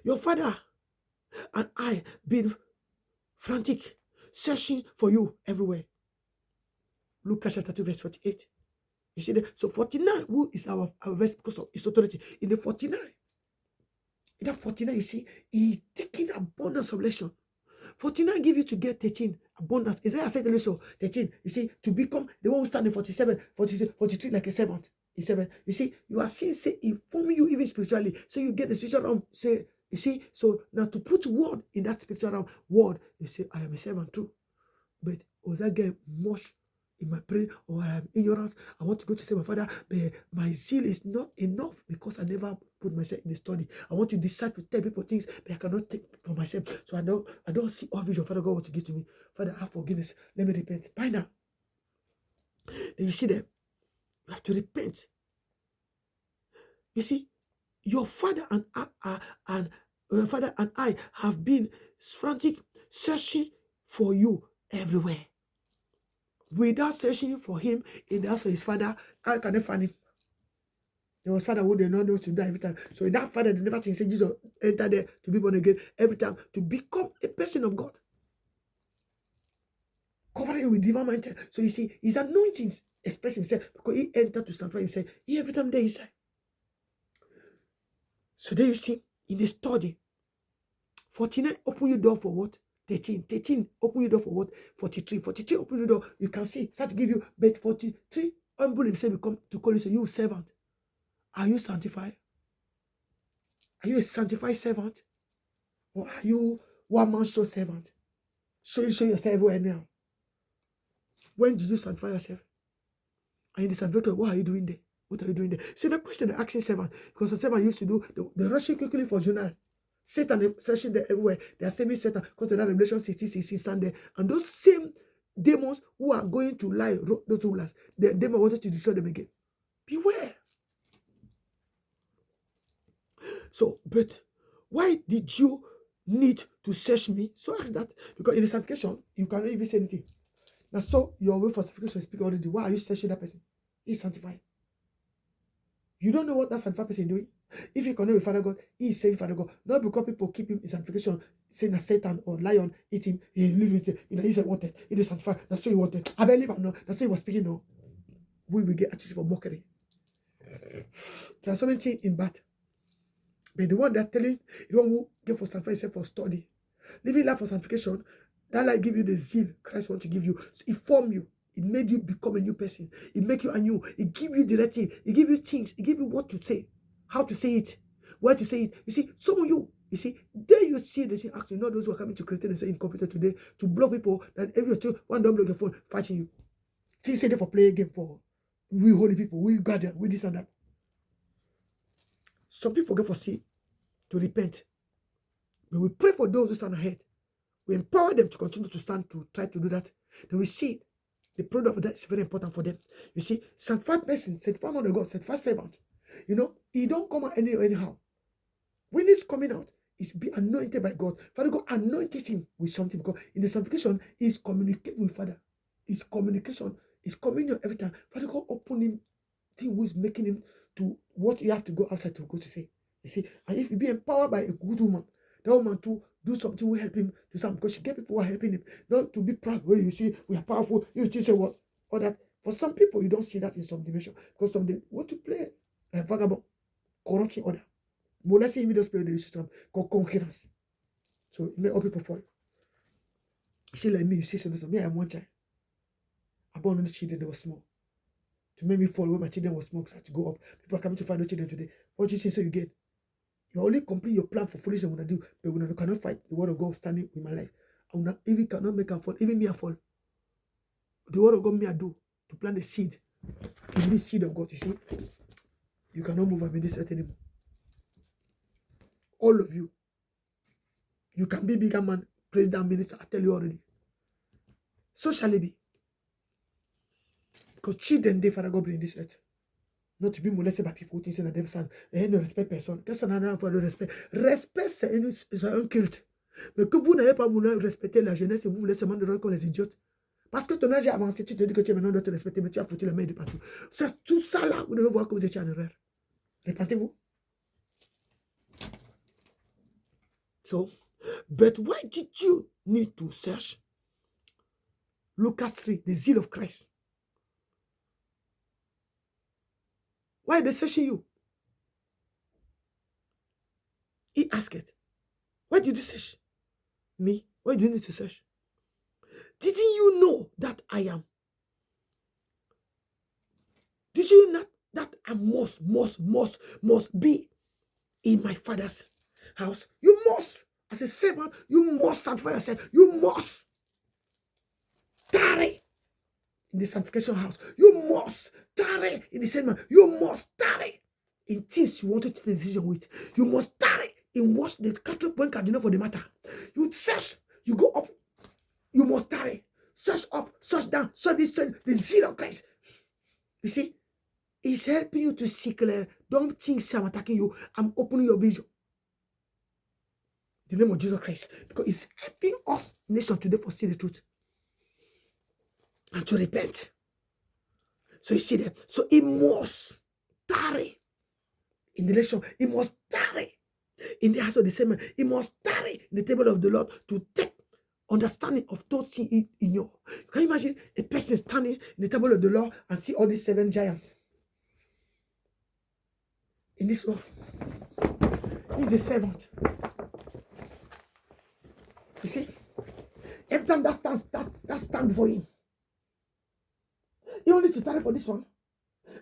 Your father and I been frantic, searching for you everywhere. Luke chapter 2, verse 48. You see that? So 49, who is our verse because of his authority? In the 49, in that 49, you see, he taking abundance of lesson. 49 give you to get 13 abundance. Is that I said so? 13. You see, to become the one who stand in 47, 46, 43 like a servant. A servant. You see, you are seeing, say, informing you even spiritually. So you get the spiritual realm. Say, you see, so now to put word in that spiritual realm, word, you say, I am a servant too. But was I get much in my prayer or I am ignorance? I want to go to say my father, but my zeal is not enough because I never put myself in the study. I want to decide to tell people things, but I cannot take for myself. So I don't see all vision Father God wants to give to me. Father, have forgiveness. Let me repent. By now. Then you see them. You have to repent. You see, your father and I have been frantic, searching for you everywhere. Without searching for him in the house of his father, how can they find him? There was father who they not know to die every time. So in that father, they never think say Jesus entered there to be born again every time to become a person of God. Covering with divine mind. So you see, his anointing express himself because he entered to sanctify himself. He every time there inside. So there you see, in the study, 49 open your door for what? 13 open your door for what? 43 open your door. You can see start to give you, but 43 humble himself become to call you, say you servant. Are you sanctified? Are you a sanctified servant? Or are you one man show servant? Show yourself everywhere now. When did you sanctify yourself? And in the sanctification, what are you doing there? What are you doing there? So the question they're asking servant, because the servant used to do, they're rushing quickly for journal. Satan is searching there everywhere. They are saving Satan because they're not Revelation 16 stand there. And those same demons who are going to lie, those rulers, the demon wanted to destroy them again. Beware. So, but why did you need to search me? So ask that. Because in the sanctification, you cannot even say anything. Now, so your way for sanctification is speak already. Why are you searching that person? He's sanctified. You don't know what that sanctified person is doing. If you connect with Father God, he is saving Father God. Not because people keep him in sanctification, saying that Satan or lion eat him, he live with it. You know, he said wanted, he is sanctified. That's what he wanted. I believe no. That's what he was speaking. No, we will get accused for mockery. There's so many things in bad. But the one that telling, the one who gave for sanctification for study, living life for sanctification, that life give you the zeal Christ wants to give you. So it form you. It made you become a new person. It make you anew. It give you directive. It give you things. It give you what to say, how to say it, where to say it. You see, some of you see, there you see the thing actually, not those who are coming to Christian and say incompetent today to block people that every two one don't block your phone fighting you. See, say they for play a game for we holy people, we gather, we this and that. Some people get for see to repent. But we pray for those who stand ahead. We empower them to continue to stand to try to do that. Then we see the product of that is very important for them. You see, sanctified person, sanctified man of God, sanctified servant, you know, he don't come out anyhow. When he's coming out, he's be anointed by God. Father God anointed him with something because in the sanctification, he's communicating with Father. His communication, his communion every time. Father God open him, thing who is making him to what you have to go outside to go to say. You see, and if you be empowered by a good woman, that woman to do something will help him to something because she get people who are helping him, not to be proud. Oh, you see, we are powerful. You say what? Or that. For some people, you don't see that in some dimension because some they want to play like vagabond, corrupting other. But let's say if those play the system called concurrence. So it make all people fall. You see, like me, you see something. Me, I'm one child. I born on the children, they were small. To make me fall when my children were small, so I had to go up. People are coming to find the children today. What do you say so you get? You only complete your plan for foolishness when I do, but when I cannot fight the word of God standing with my life, I will not even cannot make a fall, even me a fall. The word of God me I do to plant the seed. In this seed of God, you see, you cannot move up in this earth anymore. All of you. You can be bigger man, president, minister, I tell you already. So shall it be. Because children, they Father God bring this earth. Not to be molested by people who think that them son. They ne respect personne. Qu'est-ce qu'on a pour le respect? Respect, c'est un culte. Mais que vous n'avez pas voulu respecter la jeunesse et vous voulez seulement rendre comme les idiotes. Parce que ton âge est avancé, tu te dis que tu es maintenant dois te respecter, mais tu as foutu la main de partout. C'est tout ça là, vous devez voir que vous étiez en erreur. Répentez-vous. So, But why did you need to search? Lucas 3, the zeal of Christ. Why are they searching you? He asked it. Why did you search me? Why do you need to search? Didn't you know that I am? Did you not that I must be in my Father's house? You must, as a servant, you must sanctify yourself. You must tarry in the sanctification house. You must tarry in the same. You must tarry in things you wanted to take decision with. You must tarry in what the cattle point cardinal for the matter. You search, you go up, you must tarry. Search up, search down, search this, search the zeal of Christ. You see, it's helping you to see clear. Don't think I'm attacking you. I'm opening your vision. In the name of Jesus Christ. Because it's helping us, nation, today for see the truth. And to repent. So you see that. So it must tarry in the nation. It must tarry in the house of the same man. It must tarry in the table of the Lord to take understanding of those things in you. Can you imagine a person standing in the table of the Lord and see all these 7 giants in this world? He's a servant. You see, every time that stand before him, he only to tarry for this one.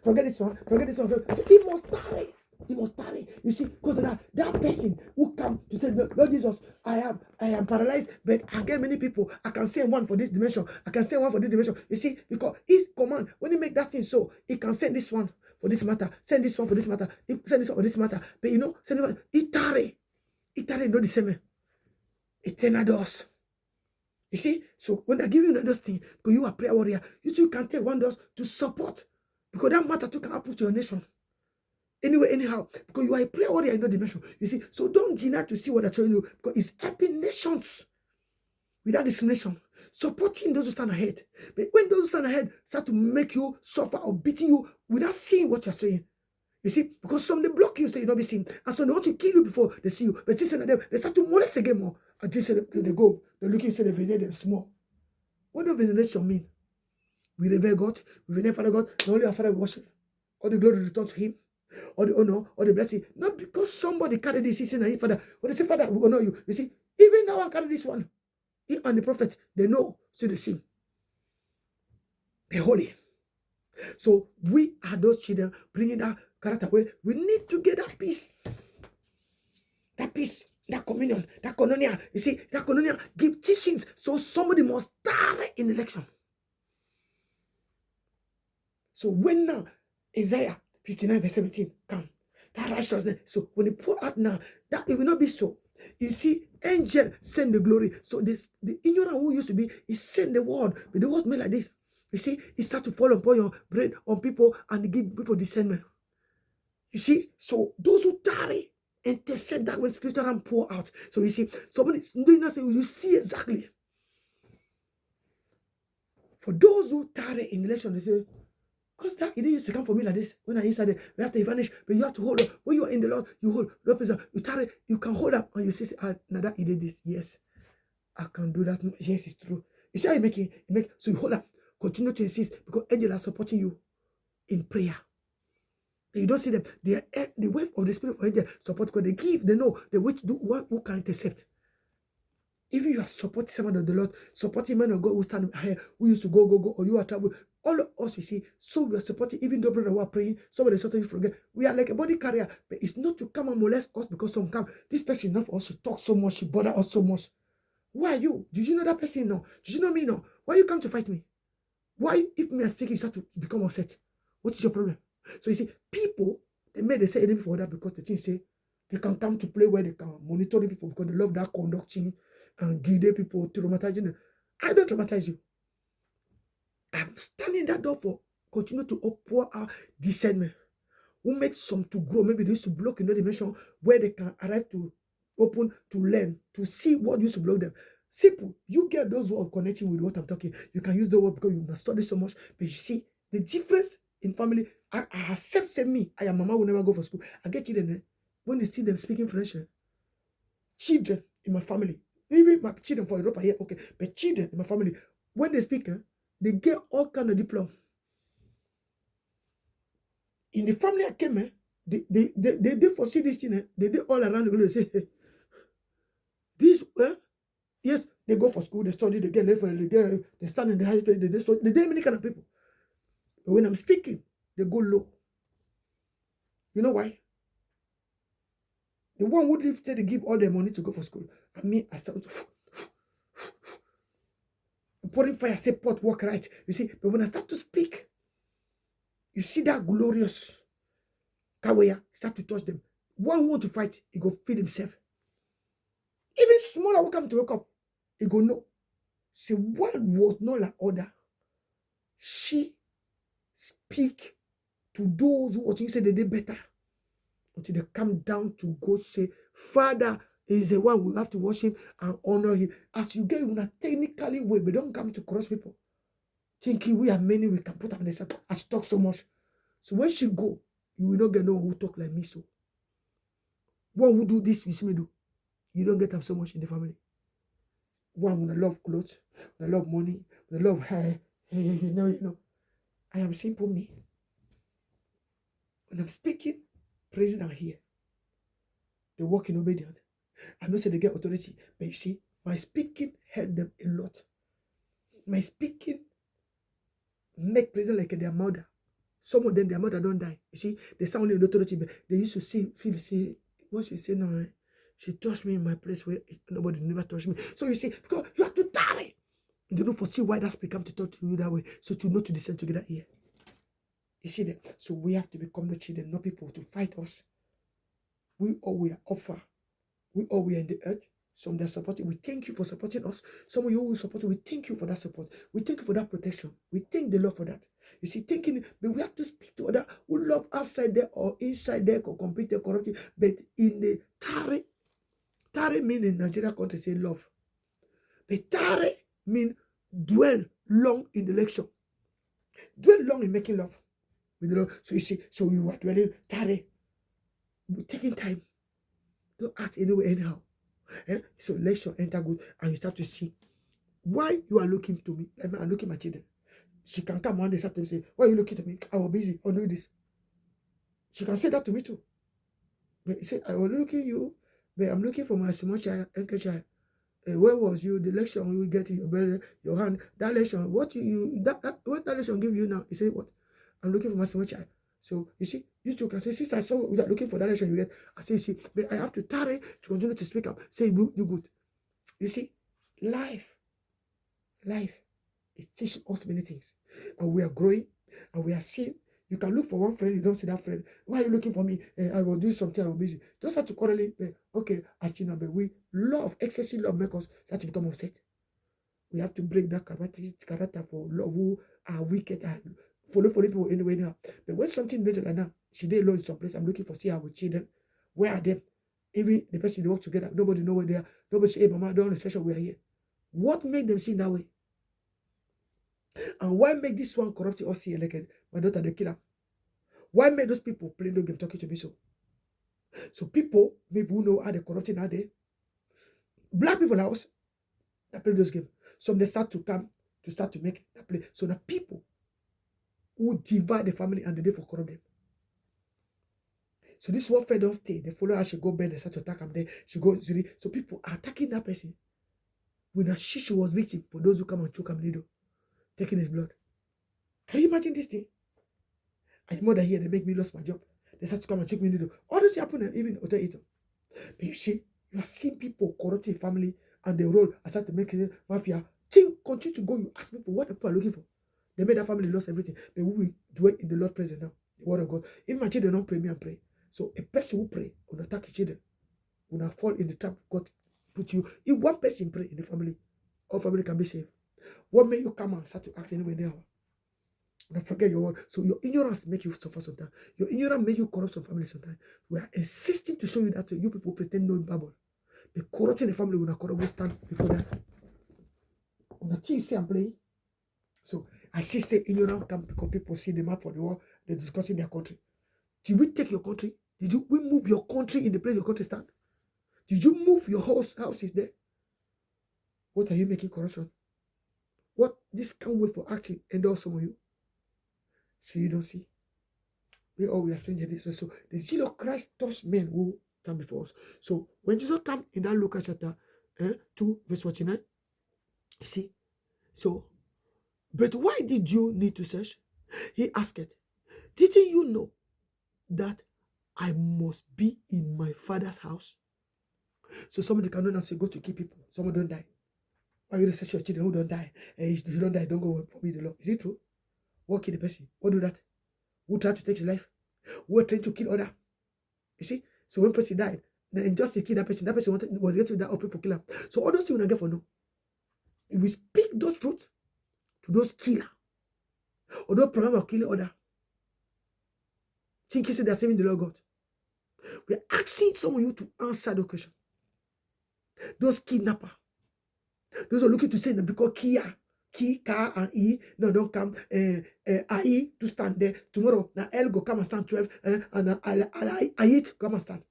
Forget this one. Forget this one. So he must tarry. He must tarry. You see, because that person who come to tell the Lord Jesus, I am paralyzed, but I get many people. I can send one for this dimension. I can send one for this dimension. You see, because his command, when he make that thing so, he can send this one for this matter, send this one for this matter, send this one for this matter. But you know, send it. He tarry. Not the same. Eternal doors. You see, so when I give you another thing, because you are prayer warrior, you too can take one doors to support. Because that matter too can happen to your nation. Anyway, anyhow, because you are a prayer warrior in that dimension. You see, so don't deny to see what I'm telling you, because it's helping nations without discrimination, supporting those who stand ahead. But when those who stand ahead start to make you suffer or beating you without seeing what you're saying, you see, because some they block you so you don't be seen, and some they want to kill you before they see you. But this and them, they start to molest again more. And this and they go, they look and say they venerate them small. What does veneration mean? We revere God, we venerate Father God, not only our Father we worship. All the glory returns to Him, all the honor, all the blessing. Not because somebody carried this season and Father. When they say, Father, we honor you. You see, even now I carry this one. He and the prophet, they know, see the sin. They're holy. So we are those children bringing that character away. We need to get that peace. That peace, that communion, that koinonia. You see, that koinonia give teachings. So somebody must tarry in election. So when now Isaiah 59 verse 17 come, that righteousness. So when he pour out now, that it will not be so. You see, angel send the glory. So this the ignorant who used to be, he send the word, but the word made like this. You see, it start to fall upon your brain, on people, and give people discernment. You see, so those who tarry intercept that when spiritual realm pour out. So you see, somebody doing that, you see exactly. For those who tarry in relation, they say, because that it used to come for me like this. When I inside there, we have to vanish, but you have to hold up. When you are in the Lord, you hold. You tarry, you can hold up, and you say, now that he did this, yes, I can do that. Yes, it's true. You see how you make it? So you hold up, continue to insist, because angels are supporting you in prayer. You don't see them. They are the wave of the spirit of angel support, because they give, they know the way to do what who can intercept. Even you are supporting someone of the Lord, supporting men of God who stand here, who used to go, or you are traveling. All of us, you see, so we are supporting, even though brother who are praying, somebody suddenly forget. We are like a body carrier, but it's not to come and molest us because some come. This person is not for us to talk so much, she bother us so much. Why are you? Did you know that person? No. Did you know me? No. Why you come to fight me? Why, if me I think you start to become upset? What is your problem? So you see, people, they say enemy for that because the thing say they can come to play where they can monitor the people because they love that conducting and guide people, traumatizing them. I don't traumatize you. I'm standing that door for continue to pour our discernment. Who makes some to grow? Maybe they used to block in the dimension where they can arrive to open, to learn, to see what used to block them. Simple. You get those who are connecting with what I'm talking. You can use the word because you must study so much. But you see, the difference in family, I accept say me. I am mama will never go for school. I get children when they see them speaking French. Children in my family, Even my children for Europe are here, okay. But children in my family, when they speak, they get all kind of diploma. In the family I came, they foresee this thing. They did all around the world. They say, hey, this, yes, they go for school, they study, they get level, they stand in the highest place, they do many kind of people. But when I'm speaking, they go low. You know why? The one who lifted, they give all their money to go for school. And me, I start pouring fire, say pot work right. You see, but when I start to speak, you see that glorious Kawaya start to touch them. One who want to fight, he go feed himself. Even smaller will come to wake up, he go no. See, one was not like other. She speak to those who watching say they did better. Until they come down to go say, Father is the one we have to worship and honor him. As you get in a technically way, but don't come to cross people. Thinking we are many, we can put up in the same. I talk so much. So when she go, you will not get no one who talk like me. So one who do this, you see me do. You don't get up so much in the family. One when I love clothes, when I love money, when I love hair. You know. I am simple me. When I'm speaking, praising are here. They walk in obedience. I know say they get authority, but you see, my speaking help them a lot. My speaking make prison like their mother. Some of them, their mother don't die. You see, they sound like authority, but they used to say, what she say now, she touched me in my place where nobody never touched me. So you see, because you have to die. You don't foresee why that speaker come to talk to you that way. So to know to descend together here. You see that? So we have to become the children, not people to fight us. We are offer. We are in the earth. Some that support it. We thank you for supporting us. Some of you who support it, we thank you for that support. We thank you for that protection. We thank the Lord for that. You see, thinking, but we have to speak to others who love outside there or inside there, or compete, corrupt. But in the Tare mean in Nigeria country say love. But Tare mean dwell long in the lecture. Dwell long in making love with the Lord. So you see, so you are dwelling Tare. We're taking time. Don't act anyway anyhow. So lecture enter good and you start to see why you are looking to me. Like I'm looking at my children. She can come one day start to say, why are you looking at me? I was busy on doing this. She can say that to me too. But you say, I was looking at you, but I'm looking for my small child, uncle child. Where was you? The lesson you get in your belly, your hand. That lesson, what that lesson give you now? You say, what? I'm looking for my small child. So you see, you two can say, sister, so we are looking for that lesson you get. I say, see, but I have to tarry to continue to speak up. Say, you good. You see, life, it teaches us many things. And we are growing, and we are seeing. You can look for one friend, you don't see that friend. Why are you looking for me? I will do something, I will be busy. Just have to correlate. Okay, as China, but we love, excessive love make us start to become upset. We have to break that character for love who are wicked and follow people anyway now. But when something later like that, she did alone in some place, I'm looking for see our children. Where are them? Even the person they work together, nobody know where they are. Nobody say, hey, Mama, don't session we are here. What made them see that way? And why make this one corrupt us here like my daughter the killer? Why make those people play no game talking to me so? So people maybe who know how they corrupting are they? Black people are us that play those games. Some they start to come to start to make that play. So the people who divide the family and the day for corrupt them. So this warfare don't stay. They follow her, she go bend, they start to attack them there. She goes, so people are attacking that person. When she was victim for those who come and choke him needle, taking his blood. Can you imagine this thing? And more than here, they make me lose my job. They start to come and choke me needle. All this happen even Hotel Eaton. But you see, you are seeing people corrupting family and they roll and start to make it mafia. Thing continue to go. You ask people what the people are looking for. They made that family lost everything. But we will dwell in the Lord presence now. The word of God. If my children don't pray, me and pray. So a person who pray will attack his children. Will not fall in the trap God put you. If one person pray in the family, all family can be saved. What made you come and start to act anyway now? Don't forget your word. So your ignorance make you suffer sometimes. Your ignorance make you corrupt some family sometimes. We are insisting to show you that so you people pretend knowing Bible. But corrupting the family will not corrupt. We stand before that. On the thing say I'm playing. So I see say ignorance come because people see the map of the world. They're discussing their country. Did we take your country? We move your country in the place your country stand? Did you move your houses there? What are you making corruption? What? This can't wait for acting. Endorse some of you. See, you don't see. We are strangers. So the zeal of Christ touched men who come before us. So when Jesus came in that Luke chapter 2, verse 49, you see. So, but why did you need to search? He asked it. Didn't you know that I must be in my Father's house? So somebody cannot now say, go to kill people. Someone don't die. Why you search your children who don't die? If you don't die, don't go for me the law. Is it true? What kill the person? What do that? Who tried to take his life? Who tried to kill other? You see? So when person died, the injustice killed that person was getting that, or people kill him. So all those things we don't get for no. If we speak those truths to those killers, or those program of killing other, thinking they're saving the Lord God. We're asking some of you to answer the question. Those kidnappers, those are looking to say that because Kia, Ka, and E, no, don't come, I to stand there. Tomorrow, now L go come and stand 12, and I come and stand.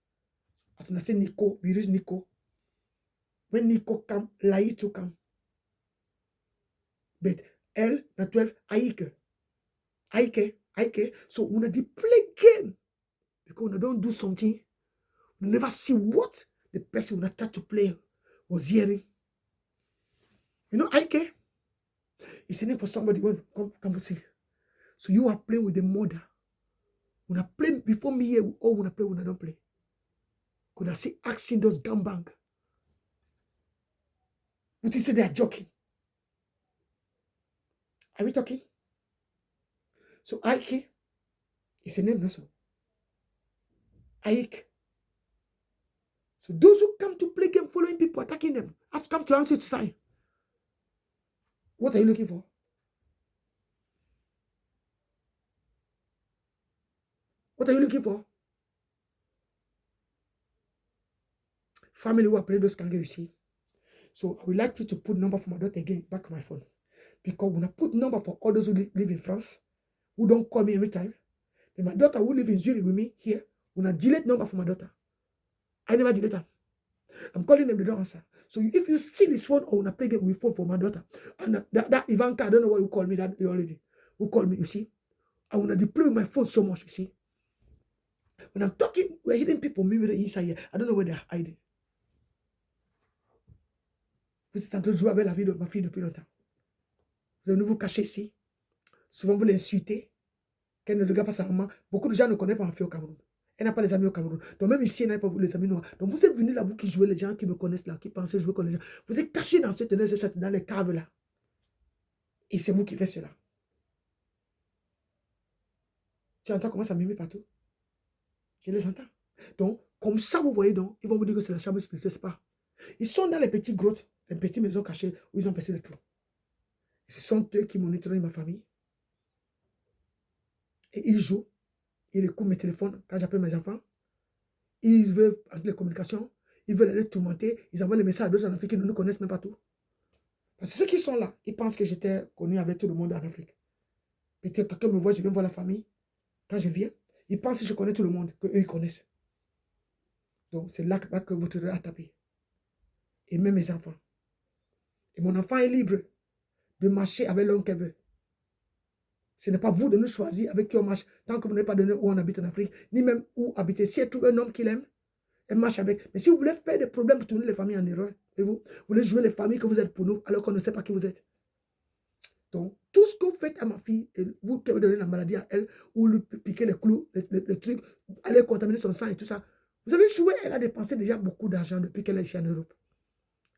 As I say Nico, we use Nico. When Nico come, Lai to come. But L, na 12, Aike. So when they play game, because when they don't do something, we never see what the person who tried to play was hearing. You know, Aike is a name for somebody when come to see. So you are playing with the mother. When I play before me here, or when I play when I don't play. Could I see asking those gambang? Would you say they are joking? Are we talking? So Ike is a name also. Ike. So those who come to play game following people, attacking them, has come to answer to sign. What are you looking for? What are you looking for? Family who are playing those kangaroo, you see. So I would like you to put number for my daughter again back on my phone. Because when I put number for all those who live in France, who don't call me every time, then my daughter who live in Zurich with me here, when I delete number for my daughter, I never delete them. I'm calling them, they don't answer. So if you see this phone or when I play game with phone for my daughter, and that Ivanka, I don't know what you call me, that lady who called me, you see, I want to deploy my phone so much, you see. When I'm talking, we're hitting people, maybe they're inside here. I don't know where they're hiding. Vous êtes en train de jouer avec la vie de ma fille depuis longtemps. Vous allez vous cacher ici. Souvent, vous l'insultez. Qu'elle ne regarde pas sa maman. Beaucoup de gens ne connaissent pas ma fille au Cameroun. Elle n'a pas les amis au Cameroun. Donc même ici, elle n'a pas les amis noirs. Donc vous êtes venus là, vous qui jouez, les gens qui me connaissent là, qui pensez jouer comme les gens. Vous êtes cachés dans cette dans les caves là. Et c'est vous qui faites cela. Tu entends comment ça mime partout? Je les entends. Donc, comme ça, vous voyez donc, ils vont vous dire que c'est la chambre spirituelle, c'est pas. Ils sont dans les petites grottes, les petites maisons cachées où ils ont passé le trou. Ce sont eux qui monitorent ma famille. Et ils jouent. Ils écoutent mes téléphones quand j'appelle mes enfants. Ils veulent les communications. Ils veulent aller tourmenter. Ils envoient les messages à d'autres en Afrique qui ne nous connaissent même pas tout. Parce que ceux qui sont là, ils pensent que j'étais connu avec tout le monde en Afrique. Peut-être quelqu'un me voit, je viens voir la famille. Quand je viens, ils pensent que je connais tout le monde, qu'eux ils connaissent. Donc c'est là que vous serez à taper. Et même mes enfants. Et mon enfant est libre de marcher avec l'homme qu'elle veut. Ce n'est pas vous de nous choisir avec qui on marche, tant que vous n'avez pas donné où on habite en Afrique, ni même où habiter. Si elle trouve un homme qu'il aime, elle marche avec. Mais si vous voulez faire des problèmes pour tourner les familles en erreur, et vous voulez jouer les familles que vous êtes pour nous, alors qu'on ne sait pas qui vous êtes. Donc, tout ce que vous faites à ma fille, et vous qui avez donné la maladie à elle, ou lui piquer les clous, les trucs, aller contaminer son sang et tout ça, vous avez joué, elle a dépensé déjà beaucoup d'argent depuis qu'elle est ici en Europe.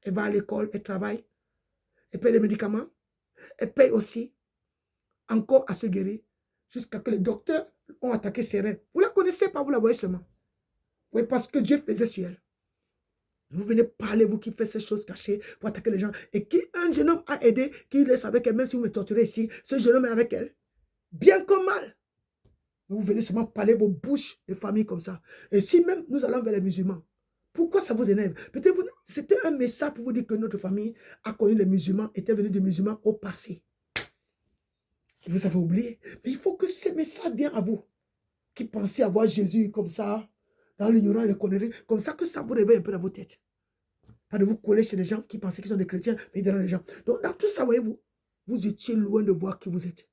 Elle va à l'école, elle travaille, elle paye les médicaments, elle paye aussi encore à se guérir, jusqu'à que les docteurs ont attaqué ses reins. Vous ne la connaissez pas, vous la voyez seulement. Oui, parce que Dieu faisait sur elle. Vous venez parler, vous qui faites ces choses cachées pour attaquer les gens. Et qui un jeune homme a aidé, qui laisse avec elle, même si vous me torturez ici, ce jeune homme est avec elle. Bien comme mal. Vous venez seulement parler vos bouches de famille comme ça. Et si même nous allons vers les musulmans, pourquoi ça vous énerve? Peut-être c'était un message pour vous dire que notre famille a connu les musulmans, était venu des musulmans au passé. Et vous avez oublié. Mais il faut que ce message vienne à vous, qui pensez avoir Jésus comme ça, dans l'ignorance et les conneries, comme ça que ça vous réveille un peu dans vos têtes. Pas de vous coller chez les gens qui pensaient qu'ils sont des chrétiens, mais ils dérangent les gens. Donc, dans tout ça, voyez-vous, vous étiez loin de voir qui vous êtes.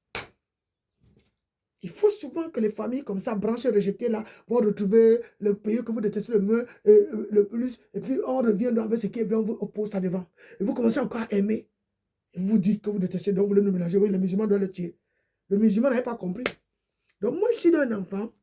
Il faut souvent que les familles comme ça, branchées, rejetées là, vont retrouver le pays que vous détestez le mieux, le plus, et puis on revient avec ce qui vient, on vous oppose ça devant. Et vous commencez encore à aimer. Et vous dites que vous détestez, donc vous voulez nous mélanger. Oui, le musulman doit le tuer. Le musulman n'avait pas compris. Donc moi, je suis un enfant.